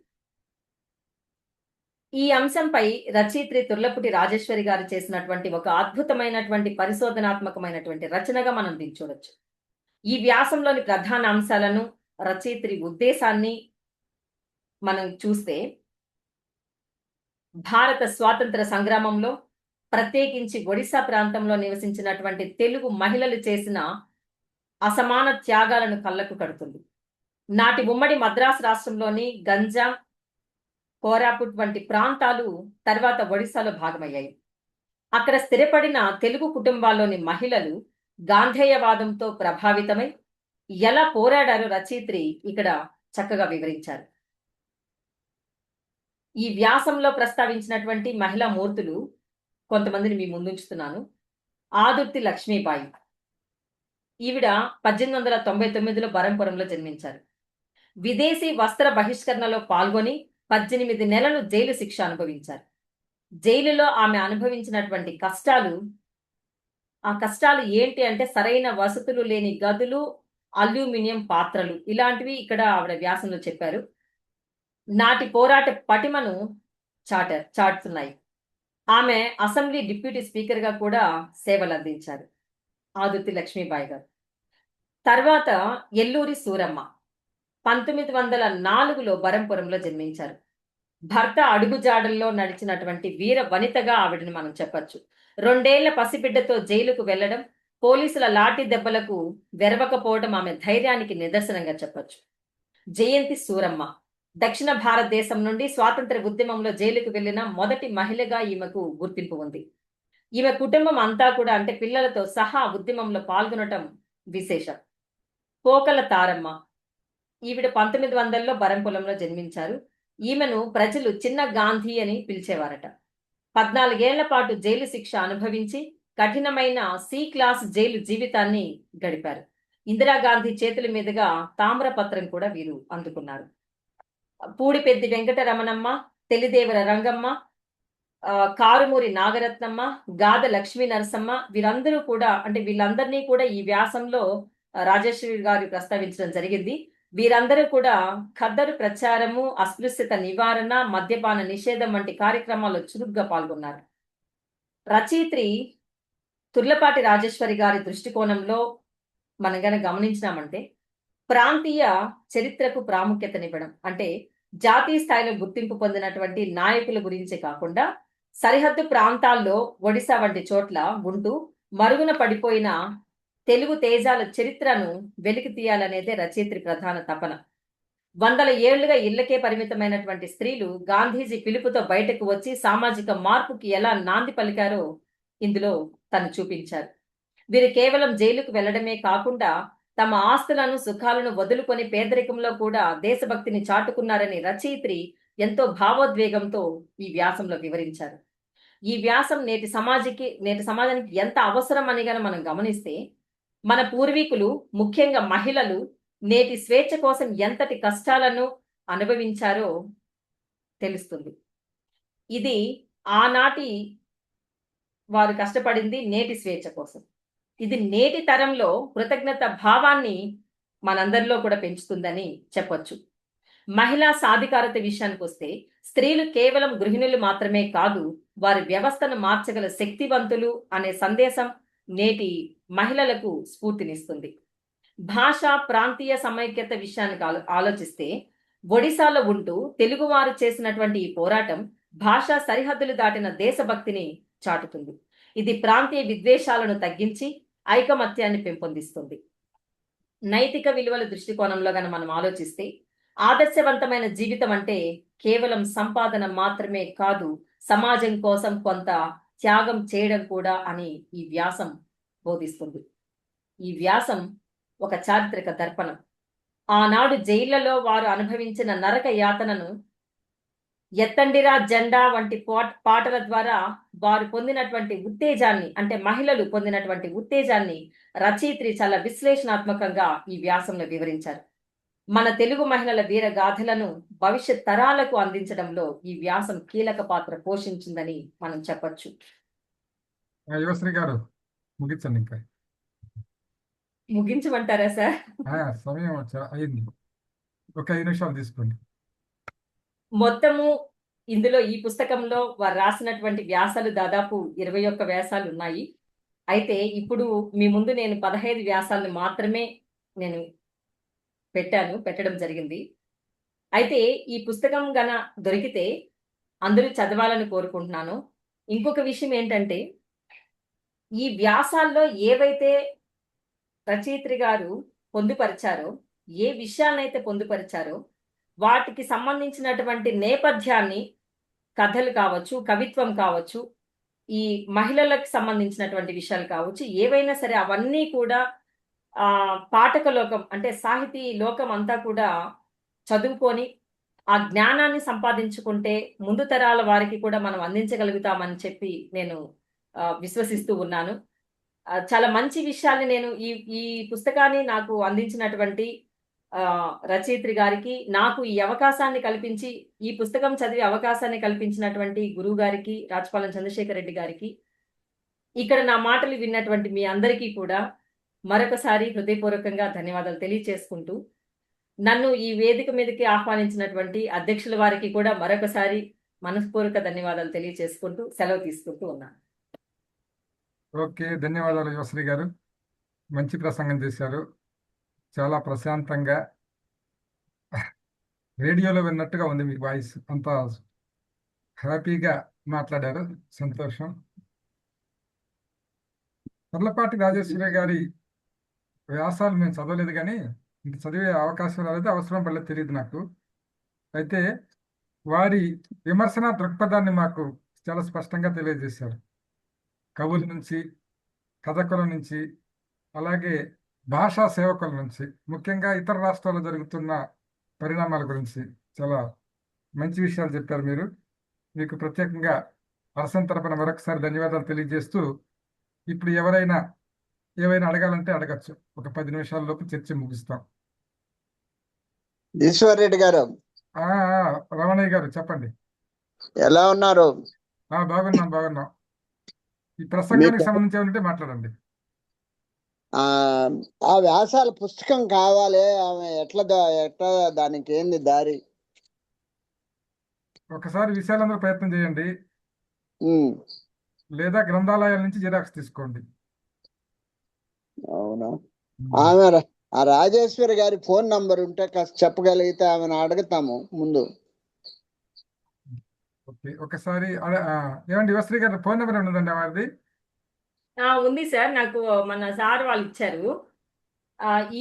ఈ అంశంపై రచయిత్రి తుర్లపుటి రాజేశ్వరి గారు చేసినటువంటి ఒక అద్భుతమైనటువంటి పరిశోధనాత్మకమైనటువంటి రచనగా మనం దీన్ని చూడొచ్చు. ఈ వ్యాసంలోని ప్రధాన అంశాలను, రచయిత్రి ఉద్దేశాన్ని మనం చూస్తే భారత స్వాతంత్ర సంగ్రామంలో ప్రత్యేకించి ఒడిశా ప్రాంతంలో నివసించినటువంటి తెలుగు మహిళలు చేసిన అసమాన త్యాగాలను కళ్ళకు కడుతుంది. నాటి ఉమ్మడి మద్రాసు రాష్ట్రంలోని గంజాం, కోరాపుట్ వంటి ప్రాంతాలు తర్వాత ఒడిశాలో భాగమయ్యాయి. అక్కడ స్థిరపడిన తెలుగు కుటుంబాల్లోని మహిళలు గాంధేయవాదంతో ప్రభావితమై ఎలా పోరాడారో రచయిత్రి ఇక్కడ చక్కగా వివరించారు. ఈ వ్యాసంలో ప్రస్తావించినటువంటి మహిళా మూర్తులు కొంతమందిని మీ ముందుంచుతున్నాను. ఆదుర్తి లక్ష్మీబాయి, ఈవిడ 1899లో బరంపురంలో జన్మించారు. విదేశీ వస్త్ర బహిష్కరణలో పాల్గొని 18 నెలలు జైలు శిక్ష అనుభవించారు. జైలులో ఆమె అనుభవించినటువంటి కష్టాలు, ఆ కష్టాలు ఏంటి అంటే సరైన వసతులు లేని గదులు, అల్యూమినియం పాత్రలు, ఇలాంటివి ఇక్కడ ఆవిడ వ్యాసంలో చెప్పారు. నాటి పోరాట పటిమను చాటుతున్నాయి. ఆమె అసెంబ్లీ డిప్యూటీ స్పీకర్ గా కూడా సేవలు అందించారు ఆదుర్తి లక్ష్మీబాయి గారు. తర్వాత ఎల్లూరి సూరమ్మ 1904లో బరంపురంలో జన్మించారు. భర్త అడుగుజాడల్లో నడిచినటువంటి వీర వనితగా ఆవిడని మనం చెప్పొచ్చు. 2 ఏళ్ల పసిబిడ్డతో జైలుకు వెళ్లడం, పోలీసుల లాఠీ దెబ్బలకు వెరవకపోవడం ఆమె ధైర్యానికి నిదర్శనంగా చెప్పొచ్చు. జయంతి సూరమ్మ దక్షిణ భారతదేశం నుండి స్వాతంత్ర ఉద్యమంలో జైలుకు వెళ్లిన మొదటి మహిళగా ఈమెకు గుర్తింపు ఉంది. ఈమె కుటుంబం అంతా కూడా అంటే పిల్లలతో సహా ఉద్యమంలో పాల్గొనటం విశేషం. పోకల తారమ్మ ఈవిడ 1900లో బరంపులంలో జన్మించారు. ఈమెను ప్రజలు చిన్న గాంధీ అని పిలిచేవారట. 14 ఏళ్ల పాటు జైలు శిక్ష అనుభవించి కఠినమైన సి క్లాస్ జైలు జీవితాన్ని గడిపారు. ఇందిరాగాంధీ చేతుల మీదుగా తామ్రపత్రం కూడా వీరు అందుకున్నారు. పూడిపెద్ది వెంకటరమణమ్మ, తెలిదేవర రంగమ్మ, కారుమూరి నాగరత్నమ్మ, గాద లక్ష్మీ నరసమ్మ వీరందరూ కూడా అంటే వీళ్ళందరినీ కూడా ఈ వ్యాసంలో రాజేశ్వరి గారు ప్రస్తావించడం జరిగింది. వీరందరూ కూడా ఖద్దరు ప్రచారము, అస్పృశ్యత నివారణ, మద్యపాన నిషేధం వంటి కార్యక్రమాల్లో చురుగ్గా పాల్గొన్నారు. రచయిత్రి తుర్లపాటి రాజేశ్వరి గారి దృష్టికోణంలో మనం గనక గమనించినామంటే ప్రాంతీయ చరిత్రకు ప్రాముఖ్యతనివ్వడం అంటే జాతీయ స్థాయిలో గుర్తింపు పొందినటువంటి నాయకుల గురించే కాకుండా సరిహద్దు ప్రాంతాల్లో ఒడిశా వంటి చోట్ల ఉంటూ మరుగున పడిపోయిన తెలుగు తేజాల చరిత్రను వెలికి తీయాలనేదే రచయిత్రి ప్రధాన తపన. 100 ఏళ్లుగా ఇళ్లకే పరిమితమైనటువంటి స్త్రీలు గాంధీజీ పిలుపుతో బయటకు వచ్చి సామాజిక మార్పుకి ఎలా నాంది పలికారో ఇందులో తను చూపించారు. వీరు కేవలం జైలుకు వెళ్లడమే కాకుండా తమ ఆస్తులను సుఖాలను వదులుకొని పేదరికంలో కూడా దేశభక్తిని చాటుకున్నారని రచయిత్రి ఎంతో భావోద్వేగంతో ఈ వ్యాసంలో వివరించారు. ఈ వ్యాసం నేటి సమాజానికి ఎంత అవసరం అని గన మనం గమనిస్తే మన పూర్వీకులు ముఖ్యంగా మహిళలు నేటి స్వేచ్ఛ కోసం ఎంతటి కష్టాలను అనుభవించారో తెలుస్తుంది. ఇది ఆనాటి వారు కష్టపడింది నేటి స్వేచ్ఛ కోసం. ఇది నేటి తరంలో కృతజ్ఞత భావాన్ని మనందరిలో కూడా పెంచుతుందని చెప్పొచ్చు. మహిళా సాధికారత విషయానికి వస్తే స్త్రీలు కేవలం గృహిణులు మాత్రమే కాదు, వారి వ్యవస్థను మార్చగల శక్తివంతులు అనే సందేశం నేటి మహిళలకు స్ఫూర్తినిస్తుంది. భాష ప్రాంతీయ సమైక్యత విషయానికి ఆలోచిస్తే ఒడిశాలో ఉంటూ తెలుగువారు చేసినటువంటి ఈ పోరాటం భాషా సరిహద్దులు దాటిన దేశభక్తిని చాటుతుంది. ఇది ప్రాంతీయ విద్వేషాలను తగ్గించి ఐకమత్యాన్ని పెంపొందిస్తుంది. నైతిక విలువల దృష్టికోణంలో గన మనం ఆలోచిస్తే ఆదర్శవంతమైన జీవితం అంటే కేవలం సంపాదన మాత్రమే కాదు, సమాజం కోసం కొంత త్యాగం చేయడం కూడా అని ఈ వ్యాసం బోధిస్తుంది. ఈ వ్యాసం ఒక చారిత్రక దర్పణం. ఆనాడు జైళ్లలో వారు అనుభవించిన నరక యాతనను ఎత్తండిరా జెండా వంటి పాటల ద్వారా వారు పొందినటువంటి ఉత్తేజాన్ని అంటే మహిళలు పొందినటువంటి ఉత్తేజాన్ని రచయిత్రి చాలా విశ్లేషణాత్మకంగా ఈ వ్యాసంలో వివరించారు. మన తెలుగు మహిళల వీర గాథలను భవిష్యత్ తరాలకు అందించడంలో ఈ వ్యాసం కీలక పాత్ర పోషించిందని మనం చెప్పొచ్చు. యువశ్రీ గారు ముగించండి. ఇంకా ముగించమంటారా సార్? సమయం అయింది, ఒక 5 నిమిషాలు తీసుకోండి. మొత్తము ఇందులో ఈ పుస్తకంలో వారు రాసినటువంటి వ్యాసాలు దాదాపు 21 వ్యాసాలు ఉన్నాయి. అయితే ఇప్పుడు మీ ముందు నేను 15 వ్యాసాలను మాత్రమే నేను పెట్టడం జరిగింది. అయితే ఈ పుస్తకం గన దొరికితే అందరూ చదవాలని కోరుకుంటున్నాను. ఇంకొక విషయం ఏంటంటే ఈ వ్యాసాల్లో ఏవైతే రచయిత్రి గారు పొందుపరిచారో, ఏ విషయాలనైతే పొందుపరిచారో వాటికి సంబంధించినటువంటి నేపథ్యాన్ని కథలు కావచ్చు, కవిత్వం కావచ్చు, ఈ మహిళలకు సంబంధించినటువంటి విషయాలు కావచ్చు, ఏవైనా సరే అవన్నీ కూడా పాఠక లోకం అంటే సాహితీ లోకం అంతా కూడా చదువుకొని ఆ జ్ఞానాన్ని సంపాదించుకుంటే ముందు తరాల వారికి కూడా మనం అందించగలుగుతామని చెప్పి నేను విశ్వసిస్తూ ఉన్నాను. చాలా మంచి విషయాల్ని నేను ఈ పుస్తకాన్ని నాకు అందించినటువంటి రచయిత్రి గారికి, నాకు ఈ అవకాశాన్ని కల్పించి ఈ పుస్తకం చదివే అవకాశాన్ని కల్పించినటువంటి గురువు గారికి, రాచపాలెం చంద్రశేఖర్ రెడ్డి గారికి, ఇక్కడ నా మాటలు విన్నటువంటి మీ అందరికీ కూడా మరొకసారి హృదయపూర్వకంగా ధన్యవాదాలు తెలియచేసుకుంటూ, నన్ను ఈ వేదిక మీదకి ఆహ్వానించినటువంటి అధ్యక్షుల వారికి కూడా మరొకసారి మనస్పూర్వక ధన్యవాదాలు తెలియచేసుకుంటూ సెలవు తీసుకుంటూ ఉన్నాను. ఓకే, ధన్యవాదాలు యువశ్రీ గారు. మంచి ప్రసంగం చేశారు. చాలా ప్రశాంతంగా రేడియోలో విన్నట్టుగా ఉంది మీ వాయిస్. అంతా హ్యాపీగా మాట్లాడారు. సంతోషం. పర్లపాటి రాజేశ్వరి గారి వ్యాసాలు మేము చదవలేదు, కానీ ఇంక చదివే అవకాశం రాలేదు, అవసరం పడలేదు, తెలియదు నాకు. అయితే వారి విమర్శన దృక్పథాన్ని మాకు చాలా స్పష్టంగా తెలియజేశారు. కవుల నుంచి, కథకుల నుంచి, అలాగే భాషా సేవకుల నుంచి, ముఖ్యంగా ఇతర రాష్ట్రాల్లో జరుగుతున్న పరిణామాల గురించి చాలా మంచి విషయాలు చెప్పారు మీరు. మీకు ప్రత్యేకంగా అరసం తరపున మరొకసారి ధన్యవాదాలు తెలియజేస్తూ, ఇప్పుడు ఏవైనా అడగాలంటే అడగచ్చు. ఒక 10 నిమిషాల లోపు చర్చ ముగిస్తాం. ఈశ్వర్ రెడ్డి గారు ఆ ఆ, రమణయ్య గారు చెప్పండి. ఎలా ఉన్నారు? బాగున్నాం. ఈ ప్రసంగానికి మీకు సంబంధించి ఏమంటే మాట్లాడండి. ఆ ఆ వ్యాసాల పుస్తకం కావాలి. ఆమె ఎట్లా దానికి ఏంది దారి? ఒకసారి విషయాలందరూ ప్రయత్నం చేయండి, ఉమ్, లేదా గ్రంథాలయాల నుంచి జిరాక్స్ తీసుకోండి. అవునా? ఉమ్. ఆమె ఆ రాజేశ్వరి గారి ఫోన్ నంబర్ ఉంటే కాస్త చెప్పగలిగితే ఆమెను అడుగుతాము ముందు. ఓకే, ఒకసారి ఏమండి యువశ్రీ గారి ఫోన్ నెంబర్ ఉన్నదండి వారిది? ఉంది సార్, నాకు మన సార్ వాళ్ళు ఇచ్చారు.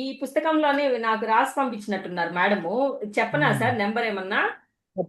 ఈ పుస్తకంలోనే నాకు రాసి పంపించినట్టున్నారు మేడము. చెప్పనా సార్ నెంబర్ ఏమన్నా?